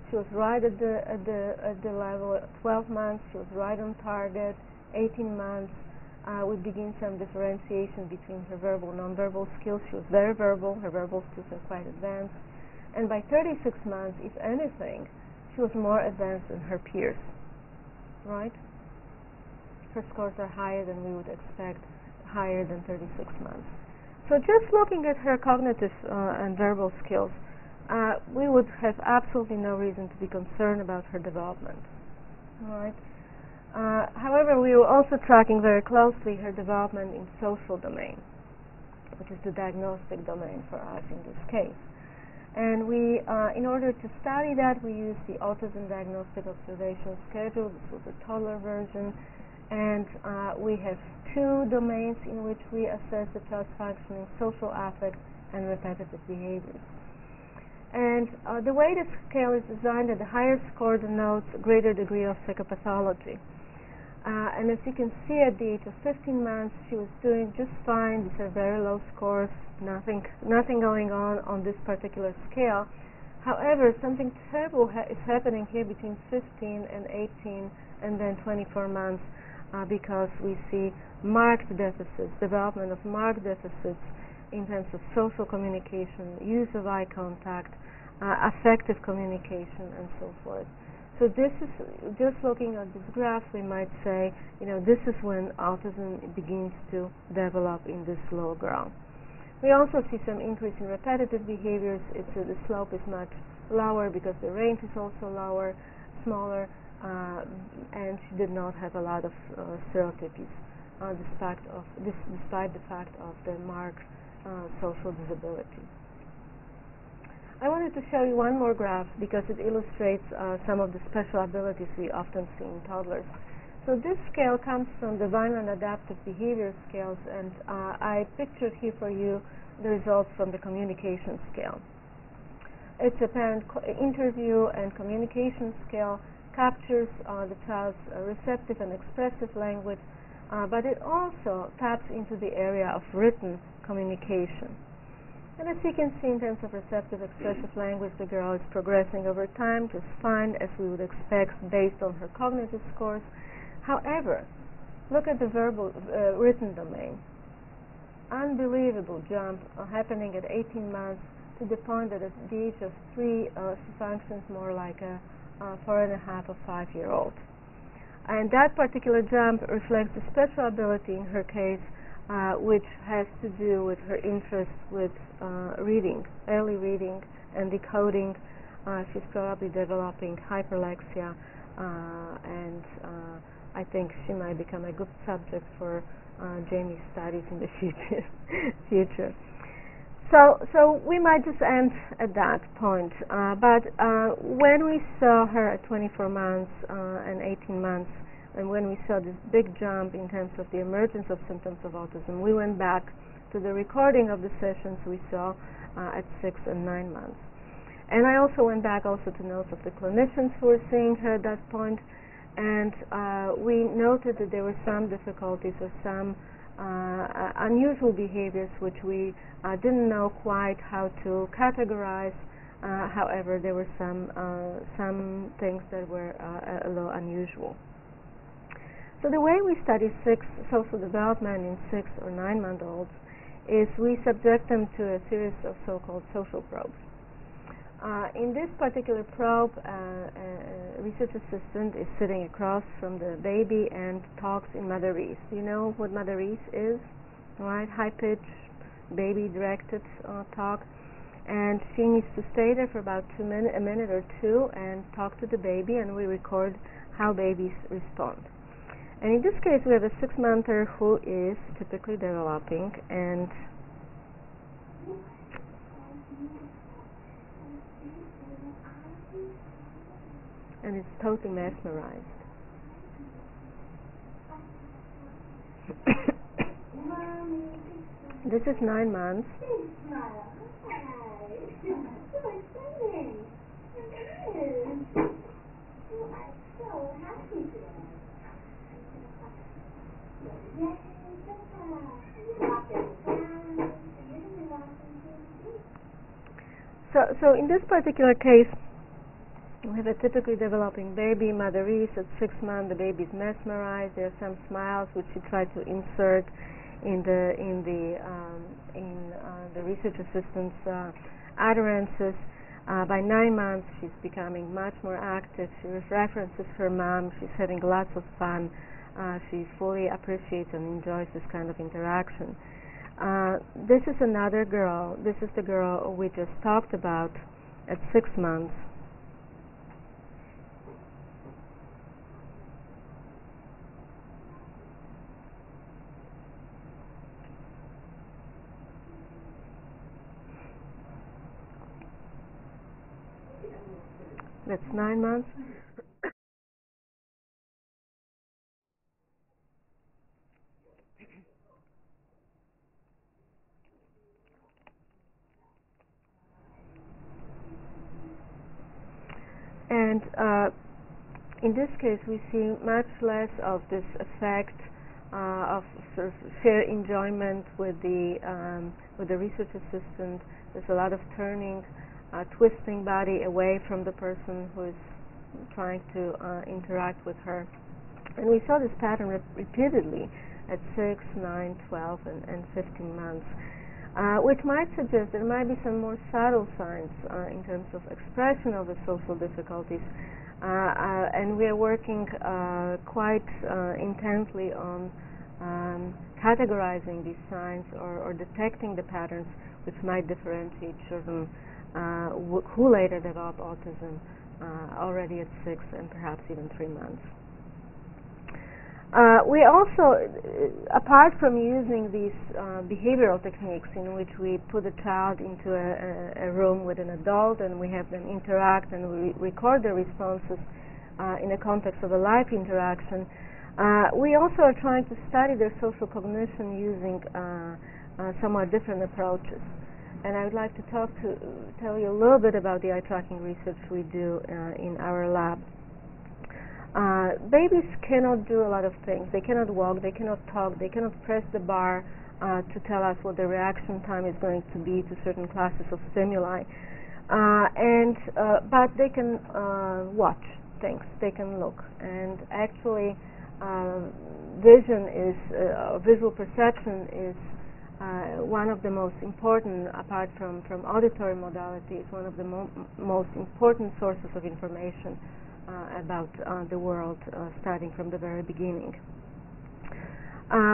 she was right at the level. At 12 months, she was right on target. 18 months, we begin some differentiation between her verbal and nonverbal skills. She was very verbal. Her verbal skills are quite advanced. And by 36 months, if anything, she was more advanced than her peers. Right? Her scores are higher than we would expect, higher than 36 months. So just looking at her cognitive and verbal skills, we would have absolutely no reason to be concerned about her development. All right. However, we were also tracking very closely her development in social domain, which is the diagnostic domain for us in this case. And we, in order to study that, we used the Autism Diagnostic Observation Schedule. This was a toddler version. And we have 2 domains in which we assess the child's functioning: social affect and repetitive behaviors. And the way the scale is designed, at the higher score denotes a greater degree of psychopathology. And as you can see, at the age of 15 months, she was doing just fine. These are very low scores, nothing going on this particular scale. However, something terrible is happening here between 15 and 18 and then 24 months, because we see marked deficits, development of marked deficits in terms of social communication, use of eye contact, affective communication, and so forth. So this is, just looking at this graph, we might say, this is when autism begins to develop in this low grade. We also see some increase in repetitive behaviors. The slope is much lower because the range is also lower, smaller, and she did not have a lot of stereotypies, despite the fact of the marked social disability. I wanted to show you one more graph because it illustrates some of the special abilities we often see in toddlers. So this scale comes from the Vineland Adaptive Behavior Scales, and I pictured here for you the results from the communication scale. It's a parent interview and communication scale, captures the child's receptive and expressive language, but it also taps into the area of written communication. And as you can see, in terms of receptive expressive language, the girl is progressing over time just fine, as we would expect based on her cognitive scores. However, look at the verbal written domain. Unbelievable jump happening at 18 months to the point that at the age of 3 she functions more like a 4.5 or 5-year-old. And that particular jump reflects the special ability in her case, which has to do with her interest with reading, early reading and decoding. She's probably developing hyperlexia, and I think she might become a good subject for Jamie's studies in the future. So we might just end at that point. But when we saw her at 24 months and 18 months, and when we saw this big jump in terms of the emergence of symptoms of autism, we went back to the recording of the sessions we saw at 6 and 9 months. And I also went back also to notes of the clinicians who were seeing her at that point, and we noted that there were some difficulties or some unusual behaviors which we didn't know quite how to categorize. However, there were some things that were a little unusual. So the way we study social development in 6 or 9 month olds is we subject them to a series of so-called social probes. In this particular probe, a research assistant is sitting across from the baby and talks in motherese. Do you know what motherese is? Right, high-pitched, baby-directed talk. And she needs to stay there for about a minute or two and talk to the baby, and we record how babies respond. And in this case, we have a 6-monther who is typically developing, and is totally mesmerized. This is 9 months. So in this particular case, we have a typically developing baby, motherese at 6 months. The baby is mesmerized. There are some smiles which she tried to insert in the research assistant's utterances. By 9 months, she's becoming much more active. She references her mom. She's having lots of fun. She fully appreciates and enjoys this kind of interaction. This is another girl. This is the girl we just talked about at 6 months. That's 9 months. And in this case, we see much less of this effect of sort of shared enjoyment with the research assistant. There's a lot of turning, twisting body away from the person who is trying to interact with her. And we saw this pattern repeatedly at 6, 9, 12, and 15 months. Which might suggest there might be some more subtle signs in terms of expression of the social difficulties, and we are working quite intently on categorizing these signs or detecting the patterns which might differentiate children who later develop autism already at 6 and perhaps even 3 months. We also, apart from using these behavioral techniques in which we put a child into a room with an adult and we have them interact and we record their responses in the context of a live interaction, we also are trying to study their social cognition using somewhat different approaches. And I would like to tell you a little bit about the eye tracking research we do in our lab. Babies cannot do a lot of things. They cannot walk, they cannot talk, they cannot press the bar to tell us what the reaction time is going to be to certain classes of stimuli. But they can watch things, they can look. And actually, vision is, visual perception is one of the most important, apart from auditory modalities, one of the most important sources of information about the world, starting from the very beginning.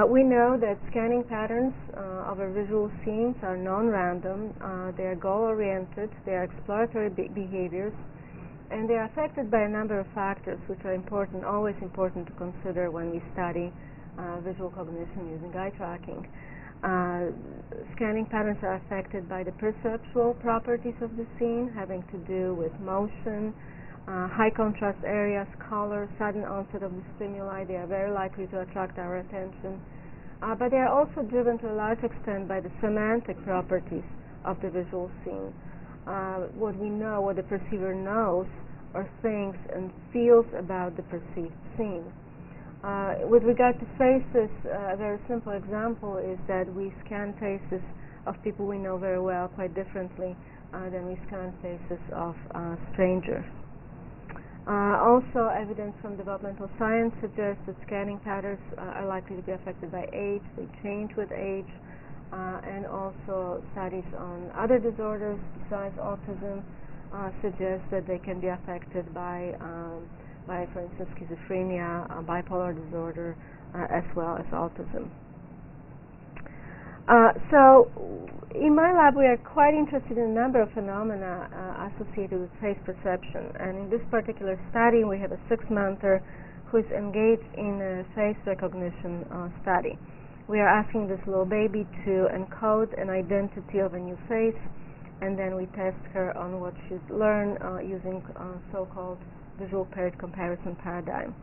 We know that scanning patterns of our visual scenes are non-random, they are goal-oriented, they are exploratory behaviors, and they are affected by a number of factors which are important, always important to consider when we study visual cognition using eye tracking. Scanning patterns are affected by the perceptual properties of the scene, having to do with motion, high contrast areas, color, sudden onset of the stimuli. They are very likely to attract our attention. But they are also driven to a large extent by the semantic properties of the visual scene. What we know, what the perceiver knows or thinks and feels about the perceived scene. With regard to faces, a very simple example is that we scan faces of people we know very well quite differently than we scan faces of strangers. Also, evidence from developmental science suggests that scanning patterns are likely to be affected by age. They change with age. And also studies on other disorders besides autism suggest that they can be affected by for instance, schizophrenia, bipolar disorder, as well as autism. So in my lab we are quite interested in a number of phenomena associated with face perception, and in this particular study we have a 6-monther who is engaged in a face recognition study. We are asking this little baby to encode an identity of a new face, and then we test her on what she'd learn using so-called visual paired comparison paradigm.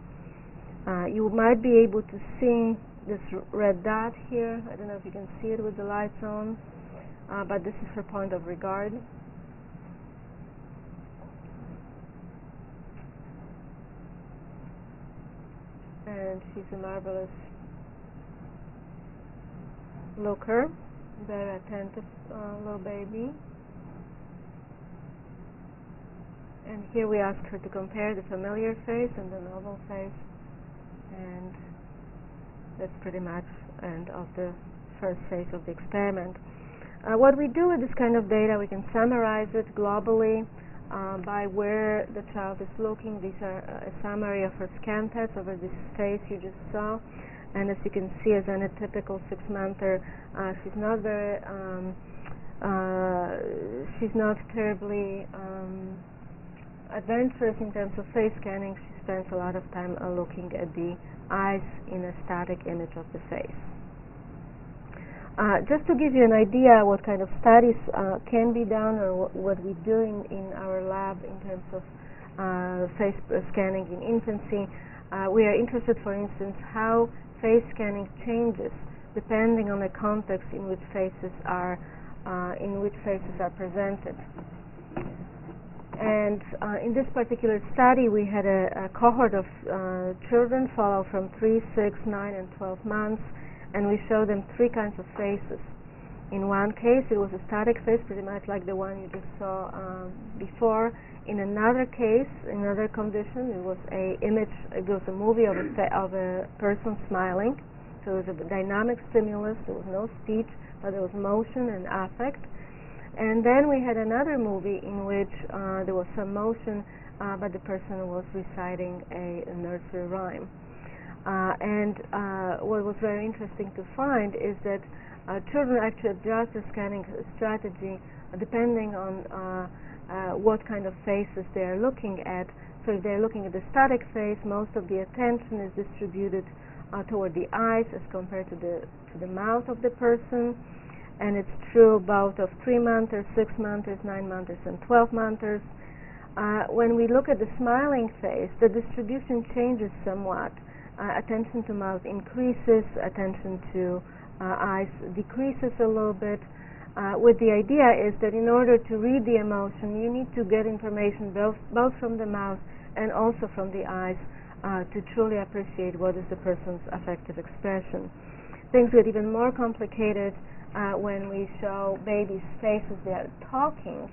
You might be able to see this red dot here. I don't know if you can see it with the lights on, but this is her point of regard. And she's a marvelous looker, very attentive little baby. And here we ask her to compare the familiar face and the novel face, and that's pretty much the end of the first phase of the experiment. What we do with this kind of data, we can summarize it globally by where the child is looking. These are a summary of her scan pads over this face you just saw. And as you can see, as in a typical 6-monther, she's not very, she's not terribly adventurous in terms of face scanning. She spends a lot of time looking at the eyes in a static image of the face. Just to give you an idea what kind of studies can be done, or what we do in our lab in terms of face scanning in infancy, we are interested, for instance, how face scanning changes depending on the context in which faces are presented. And in this particular study, we had a cohort of children followed from 3, 6, 9, and 12 months, and we showed them 3 kinds of faces. In one case, it was a static face, pretty much like the one you just saw before. In another case, in another condition, it was a movie of a person smiling. So it was a dynamic stimulus. There was no speech, but there was motion and affect. And then we had another movie in which there was some motion, but the person was reciting a nursery rhyme. And what was very interesting to find is that children actually adjust their scanning strategy depending on what kind of faces they are looking at. So if they're looking at the static face, most of the attention is distributed toward the eyes as compared to the mouth of the person. And it's true both of 3-monthers, 6-monthers, 9-monthers, and 12-monthers. When we look at the smiling face, the distribution changes somewhat. Attention to mouth increases, attention to eyes decreases a little bit, with the idea is that in order to read the emotion, you need to get information both from the mouth and also from the eyes to truly appreciate what is the person's affective expression. Things get even more complicated when we show babies' faces they are talking,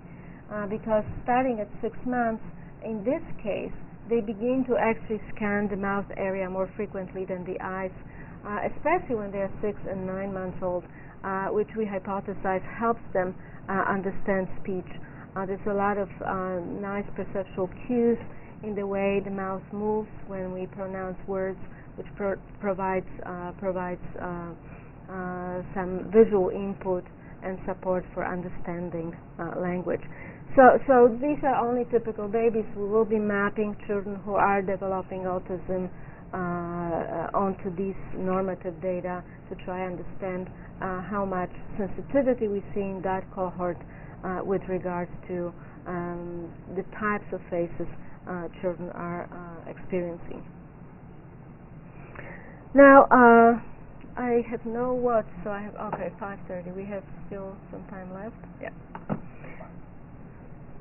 because starting at 6 months, in this case, they begin to actually scan the mouth area more frequently than the eyes, especially when they are 6 and 9 months old, which we hypothesize helps them understand speech. There's a lot of nice perceptual cues in the way the mouth moves when we pronounce words, which provides some visual input and support for understanding language. So these are only typical babies. We will be mapping children who are developing autism onto these normative data to try and understand how much sensitivity we see in that cohort with regards to the types of faces children are experiencing. Now, I have no watch, so I have, okay, 5:30. We have still some time left. Yeah.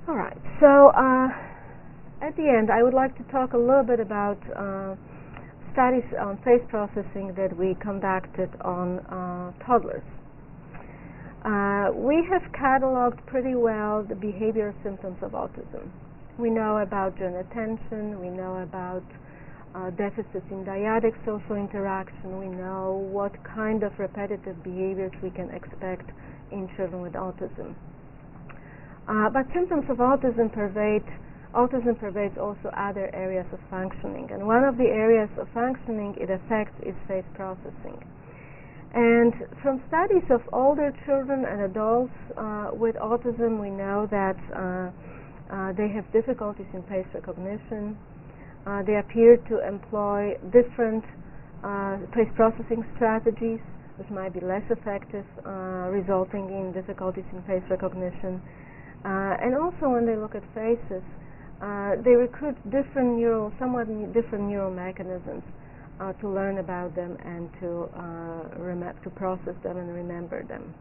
All right. So at the end, I would like to talk a little bit about studies on face processing that we conducted on toddlers. We have cataloged pretty well the behavioral symptoms of autism. We know about joint attention, we know about deficits in dyadic social interaction, we know what kind of repetitive behaviors we can expect in children with autism. But symptoms of autism pervades also other areas of functioning, and one of the areas of functioning it affects is face processing. And from studies of older children and adults with autism, we know that they have difficulties in face recognition. They appear to employ different face processing strategies, which might be less effective, resulting in difficulties in face recognition. And also when they look at faces, they recruit somewhat different neural mechanisms to learn about them and to process them and remember them.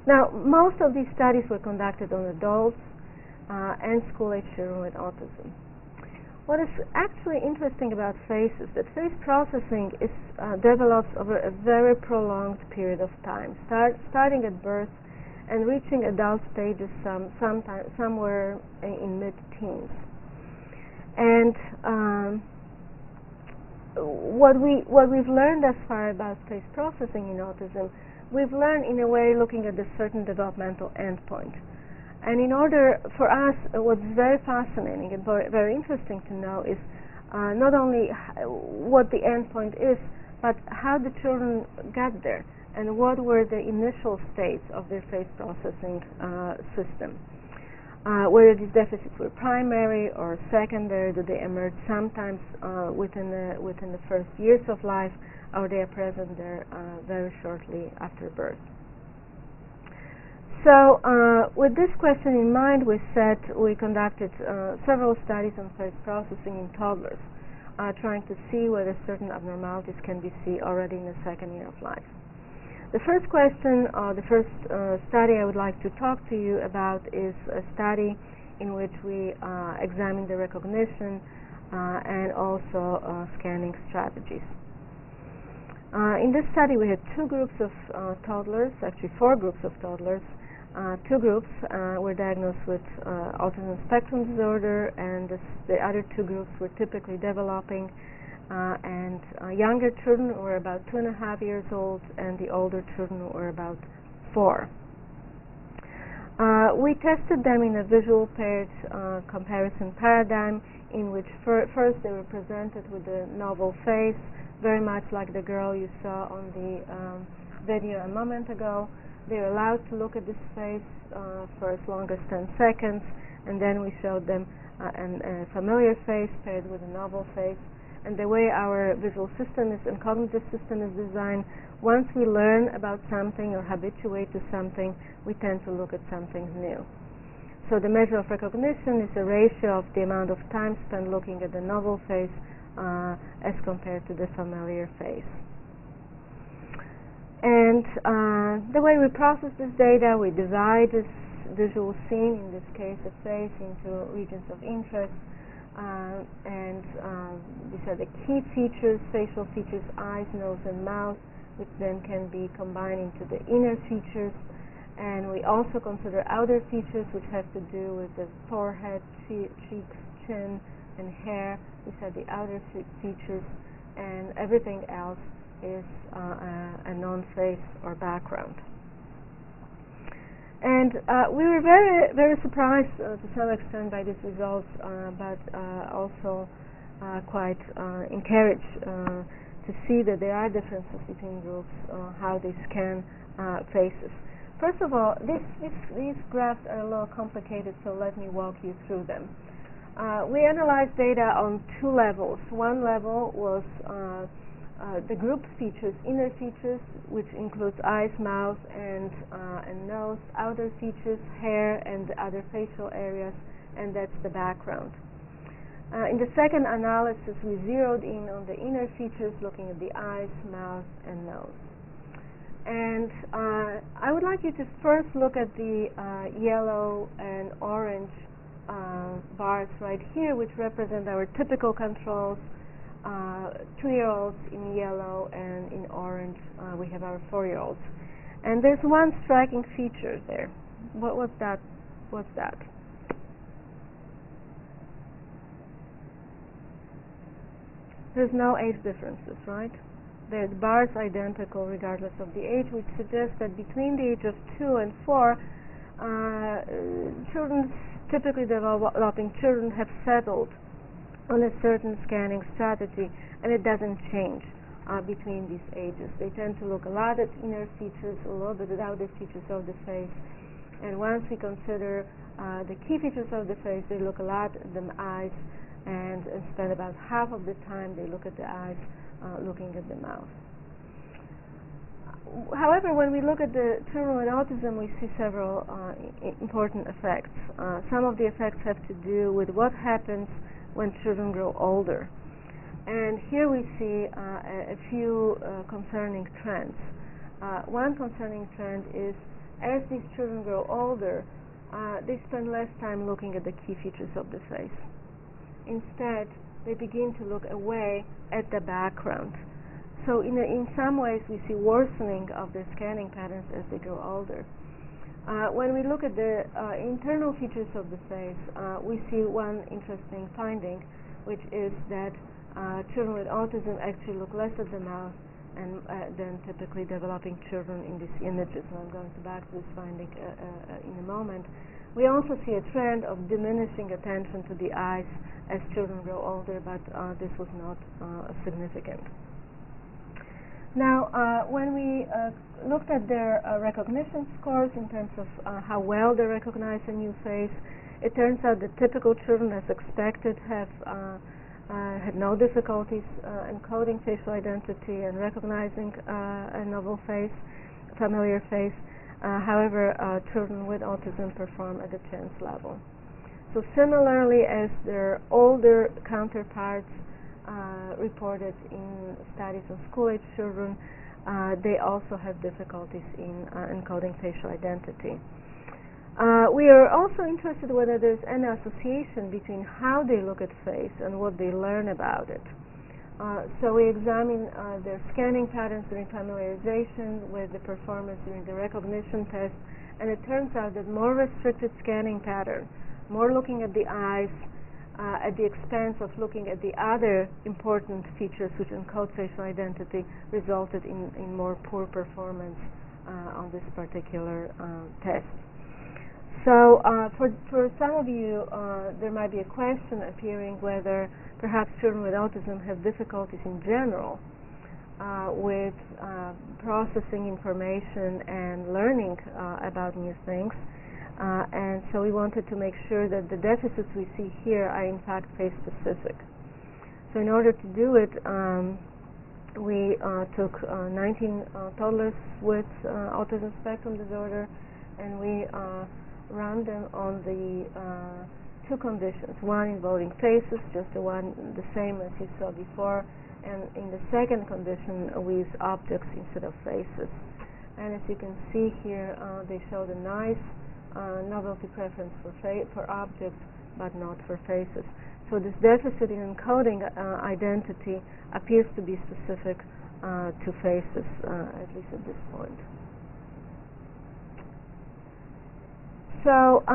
Now, most of these studies were conducted on adults and school-age children with autism. What is actually interesting about faces, that face processing develops over a very prolonged period of time, starting at birth and reaching adult stages somewhere in mid-teens. And what we've learned thus far about face processing in autism, we've learned in a way looking at a certain developmental endpoint. And in order for us, what's very fascinating and very interesting to know is not only what the endpoint is, but how the children got there and what were the initial states of their face processing system. Whether these deficits were primary or secondary, do they emerge sometimes within the first years of life, or they are present there very shortly after birth. So with this question in mind, we conducted several studies on face processing in toddlers, trying to see whether certain abnormalities can be seen already in the second year of life. The first question, the first study I would like to talk to you about is a study in which we examined the recognition and also scanning strategies. In this study we had two groups of toddlers, actually four groups of toddlers. Two groups were diagnosed with autism spectrum disorder, and the other two groups were typically developing and younger children were about 2.5 years old, and the older children were about 4. We tested them in a visual paired comparison paradigm in which first they were presented with a novel face, very much like the girl you saw on the video a moment ago. They were allowed to look at this face for as long as 10 seconds, and then we showed them a familiar face paired with a novel face. And the way our visual system and cognitive system is designed, once we learn about something or habituate to something, we tend to look at something new. So the measure of recognition is a ratio of the amount of time spent looking at the novel face as compared to the familiar face. And the way we process this data, we divide this visual scene, in this case a face, into regions of interest. And these are the key features, facial features, eyes, nose, and mouth, which then can be combined into the inner features. And we also consider outer features, which have to do with the forehead, cheeks, chin, and hair. These are the outer features, and everything else is a non-face or background. And we were very, very surprised to some extent by these results, but also quite encouraged to see that there are differences between groups, how they scan faces. First of all, these graphs are a little complicated, so let me walk you through them. We analyzed data on two levels. One level was the group features, inner features, which includes eyes, mouth, and nose, outer features, hair, and other facial areas, and that's the background. In the second analysis, we zeroed in on the inner features, looking at the eyes, mouth, and nose. And I would like you to first look at the yellow and orange bars right here, which represent our typical controls. 2-year-olds in yellow, and in orange we have our 4-year-olds. And there's one striking feature there. What's that? There's no age differences, right? The bars identical regardless of the age, which suggests that between the age of 2 and 4, children, typically developing children, have settled on a certain scanning strategy, and it doesn't change between these ages. They tend to look a lot at inner features, a little bit at outer features of the face, and once we consider the key features of the face, they look a lot at the eyes, and spend about half of the time they look at the eyes looking at the mouth. However, when we look at the children with autism, we see several important effects. Some of the effects have to do with what happens when children grow older. And here we see a few concerning trends. One concerning trend is, as these children grow older, they spend less time looking at the key features of the face. Instead, they begin to look away at the background. So in some ways, we see worsening of their scanning patterns as they grow older. When we look at the internal features of the face, we see one interesting finding, which is that children with autism actually look less at the mouth than typically developing children in these images. And I'm going to back to this finding in a moment. We also see a trend of diminishing attention to the eyes as children grow older, but this was not significant. Now, when we looked at their recognition scores in terms of how well they recognize a new face, it turns out that typical children, as expected, have had no difficulties encoding facial identity and recognizing a novel face, familiar face. However, children with autism perform at a chance level. So similarly as their older counterparts reported in studies on school-age children, they also have difficulties in encoding facial identity. We are also interested whether there's any association between how they look at face and what they learn about it. So we examine their scanning patterns during familiarization with the performance during the recognition test, and it turns out that more restricted scanning pattern, more looking at the eyes, at the expense of looking at the other important features which encode facial identity, resulted in more poor performance on this particular test. So for some of you, there might be a question appearing whether perhaps children with autism have difficulties in general with processing information and learning about new things. And so we wanted to make sure that the deficits we see here are in fact face-specific. So in order to do it, we took 19 toddlers with autism spectrum disorder, and we ran them on the two conditions, one involving faces, just the same as you saw before, and in the second condition we use objects instead of faces. And as you can see here, they showed a nice novelty preference for objects, but not for faces. So this deficit in encoding identity appears to be specific to faces, at least at this point. So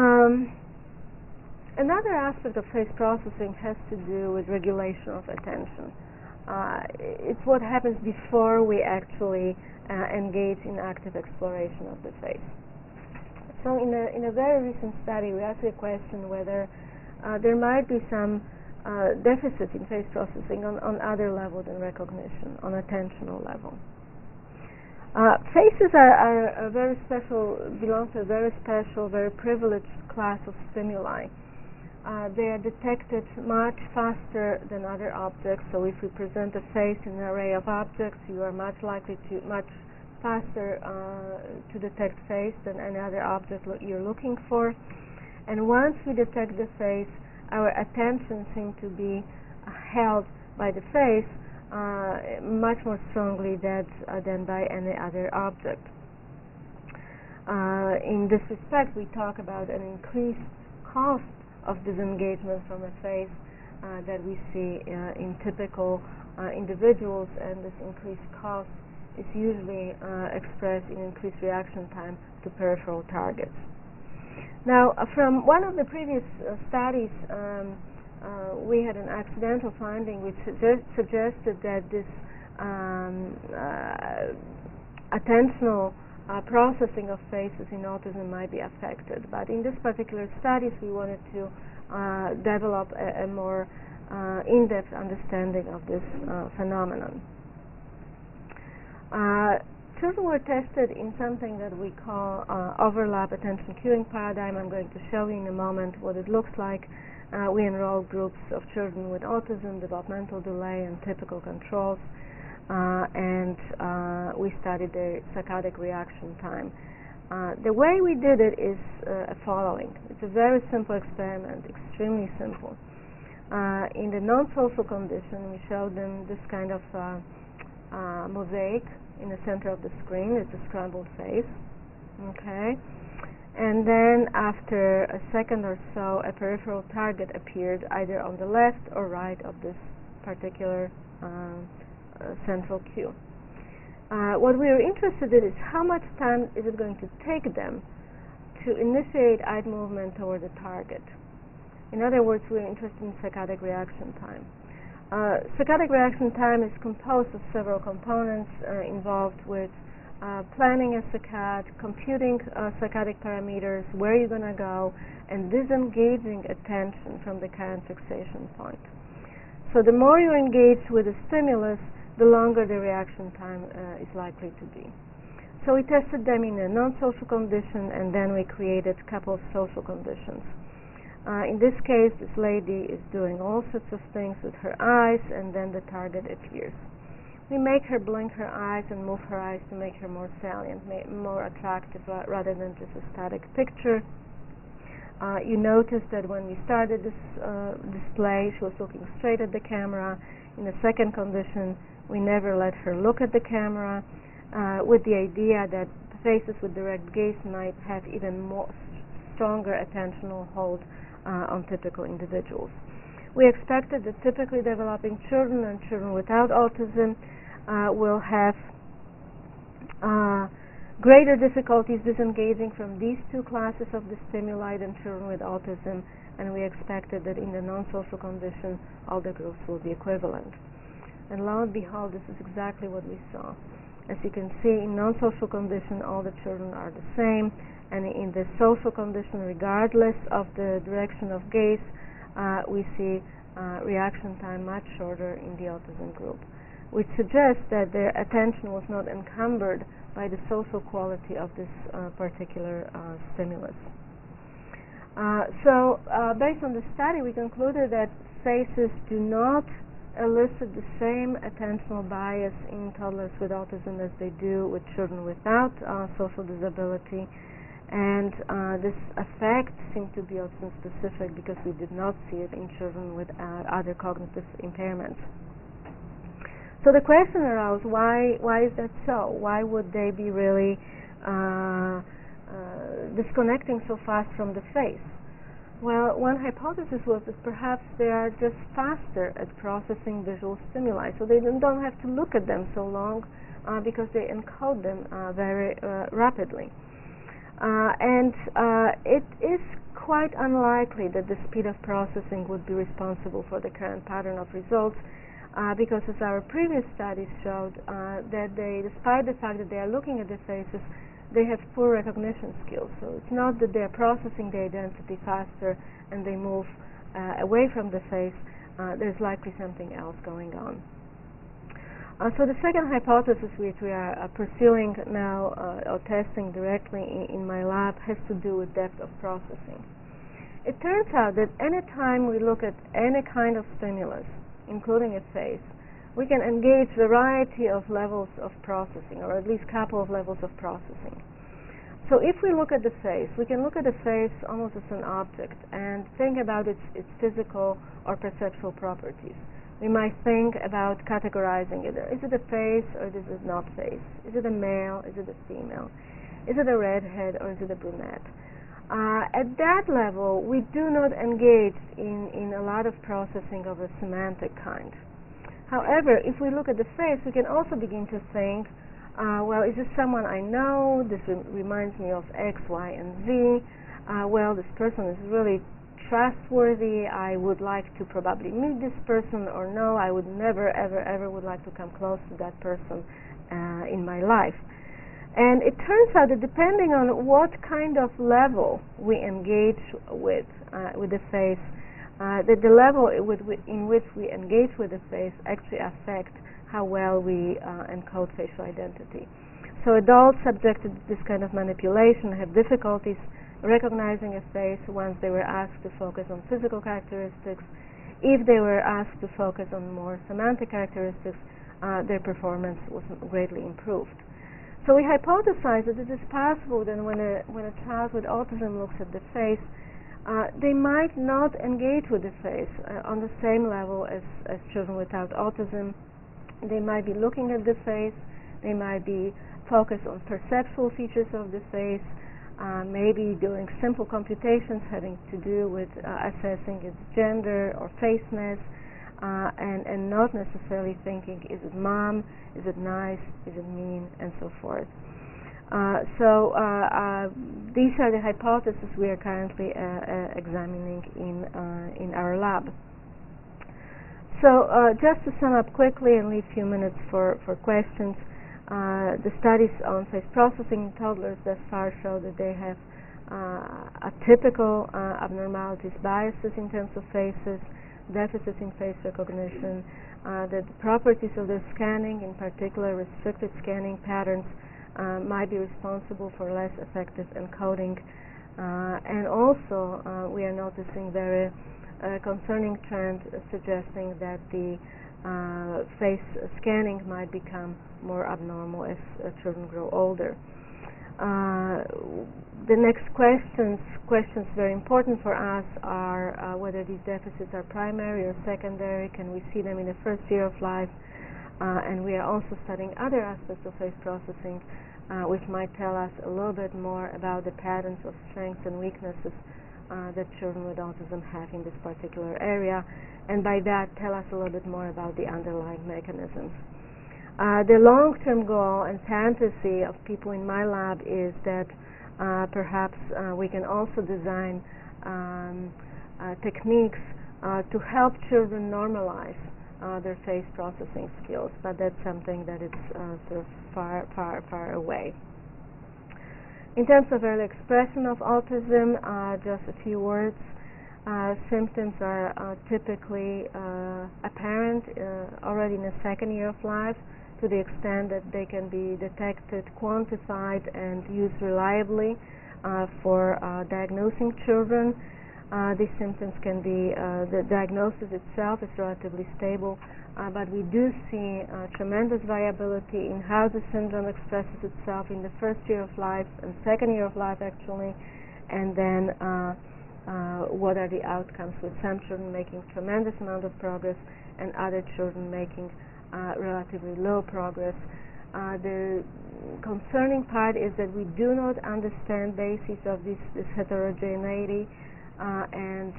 another aspect of face processing has to do with regulation of attention. It's what happens before we actually engage in active exploration of the face. So in a very recent study, we asked a question whether there might be some deficit in face processing on other level than recognition, on attentional level. Faces are a very special, belong to a very special, very privileged class of stimuli. they are detected much faster than other objects. So if we present a face in an array of objects, you are much faster to detect face than any other object you're looking for. And once we detect the face, our attention seems to be held by the face much more strongly than by any other object. In this respect, we talk about an increased cost of disengagement from a face that we see in typical individuals, and this increased cost is usually expressed in increased reaction time to peripheral targets. Now, from one of the previous studies, we had an accidental finding which suggested that this attentional processing of faces in autism might be affected. But in this particular studies, we wanted to develop a more in-depth understanding of this phenomenon. Children were tested in something that we call overlap attention cueing paradigm. I'm going to show you in a moment what it looks like. We enrolled groups of children with autism, developmental delay, and typical controls, and we studied their saccadic reaction time. The way we did it is following. It's a very simple experiment, extremely simple. In the non-social condition, we showed them this kind of mosaic in the center of the screen. It's a scrambled face. Okay. And then after a second or so, a peripheral target appeared either on the left or right of this particular central cue. What we were interested in is how much time is it going to take them to initiate eye movement toward the target. In other words, we're interested in saccadic reaction time. Saccadic reaction time is composed of several components involved with planning a saccade, computing saccadic parameters, where you're going to go, and disengaging attention from the current fixation point. So the more you engage with the stimulus, the longer the reaction time is likely to be. So we tested them in a non-social condition, and then we created a couple of social conditions. In this case, this lady is doing all sorts of things with her eyes, and then the target appears. We make her blink her eyes and move her eyes to make her more salient, more attractive, rather than just a static picture. You notice that when we started this display, she was looking straight at the camera. In the second condition, we never let her look at the camera, with the idea that faces with direct gaze might have even more stronger attentional hold on typical individuals. We expected that typically developing children and children without autism will have greater difficulties disengaging from these two classes of the stimuli than children with autism, and we expected that in the non-social condition all the groups will be equivalent. And lo and behold, this is exactly what we saw. As you can see, in non-social condition all the children are the same, and in the social condition, regardless of the direction of gaze, we see reaction time much shorter in the autism group, which suggests that their attention was not encumbered by the social quality of this particular stimulus. So based on the study, we concluded that faces do not elicit the same attentional bias in toddlers with autism as they do with children without social disability. And this effect seemed to be autism specific because we did not see it in children with other cognitive impairments. So the question arose, why is that so? Why would they be really disconnecting so fast from the face? Well, one hypothesis was that perhaps they are just faster at processing visual stimuli, so they don't have to look at them so long because they encode them very rapidly. And it is quite unlikely that the speed of processing would be responsible for the current pattern of results, because as our previous studies showed, that they, despite the fact that they are looking at the faces, they have poor recognition skills. So it's not that they are processing the identity faster and they move away from the face. There's likely something else going on. So the second hypothesis which we are pursuing now or testing directly in my lab has to do with depth of processing. It turns out that any time we look at any kind of stimulus, including a face, we can engage a variety of levels of processing, or at least a couple of levels of processing. So if we look at the face, we can look at the face almost as an object and think about its physical or perceptual properties. We might think about categorizing it. Is it a face or is it not face? Is it a male? Is it a female? Is it a redhead or is it a brunette? At that level, we do not engage in a lot of processing of a semantic kind. However, if we look at the face, we can also begin to think, well, is this someone I know? This reminds me of X, Y, and Z. Well, this person is really trustworthy. I would like to probably meet this person, or no, I would never, ever, ever would like to come close to that person in my life. And it turns out that depending on what kind of level we engage with the face, that the level in which we engage with the face actually affect how well we encode facial identity. So adults subjected to this kind of manipulation have difficulties recognizing a face once they were asked to focus on physical characteristics. If they were asked to focus on more semantic characteristics, their performance was greatly improved. So we hypothesize that it is possible that when a child with autism looks at the face, they might not engage with the face on the same level as children without autism. They might be looking at the face, they might be focused on perceptual features of the face, maybe doing simple computations having to do with assessing its gender or faceness, and not necessarily thinking, is it mom, is it nice, is it mean, and so forth. These are the hypotheses we are currently examining in our lab. So just to sum up quickly and leave a few minutes for questions, the studies on face processing in toddlers thus far show that they have atypical abnormalities, biases in terms of faces, deficits in face recognition, that the properties of their scanning, in particular restricted scanning patterns, might be responsible for less effective encoding. And also we are noticing very concerning trend suggesting that the face scanning might become more abnormal as children grow older. The next questions very important for us are whether these deficits are primary or secondary. Can we see them in the first year of life? And we are also studying other aspects of face processing which might tell us a little bit more about the patterns of strengths and weaknesses that children with autism have in this particular area, and by that tell us a little bit more about the underlying mechanisms. The long-term goal and fantasy of people in my lab is that perhaps we can also design techniques to help children normalize their face processing skills, but that's something that is sort of far away. In terms of early expression of autism, just a few words. Symptoms are typically apparent already in the second year of life, to the extent that they can be detected, quantified, and used reliably for diagnosing children. These symptoms can be, the diagnosis itself is relatively stable, but we do see tremendous variability in how the syndrome expresses itself in the first year of life and second year of life actually, and then what are the outcomes, with some children making tremendous amount of progress and other children making relatively low progress. The concerning part is that we do not understand basis of this heterogeneity, and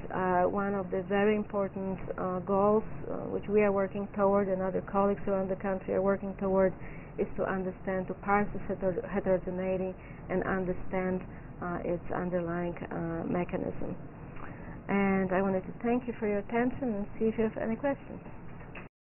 one of the very important goals which we are working toward and other colleagues around the country are working toward is to understand, to parse this heterogeneity and understand its underlying mechanism. And I wanted to thank you for your attention and see if you have any questions.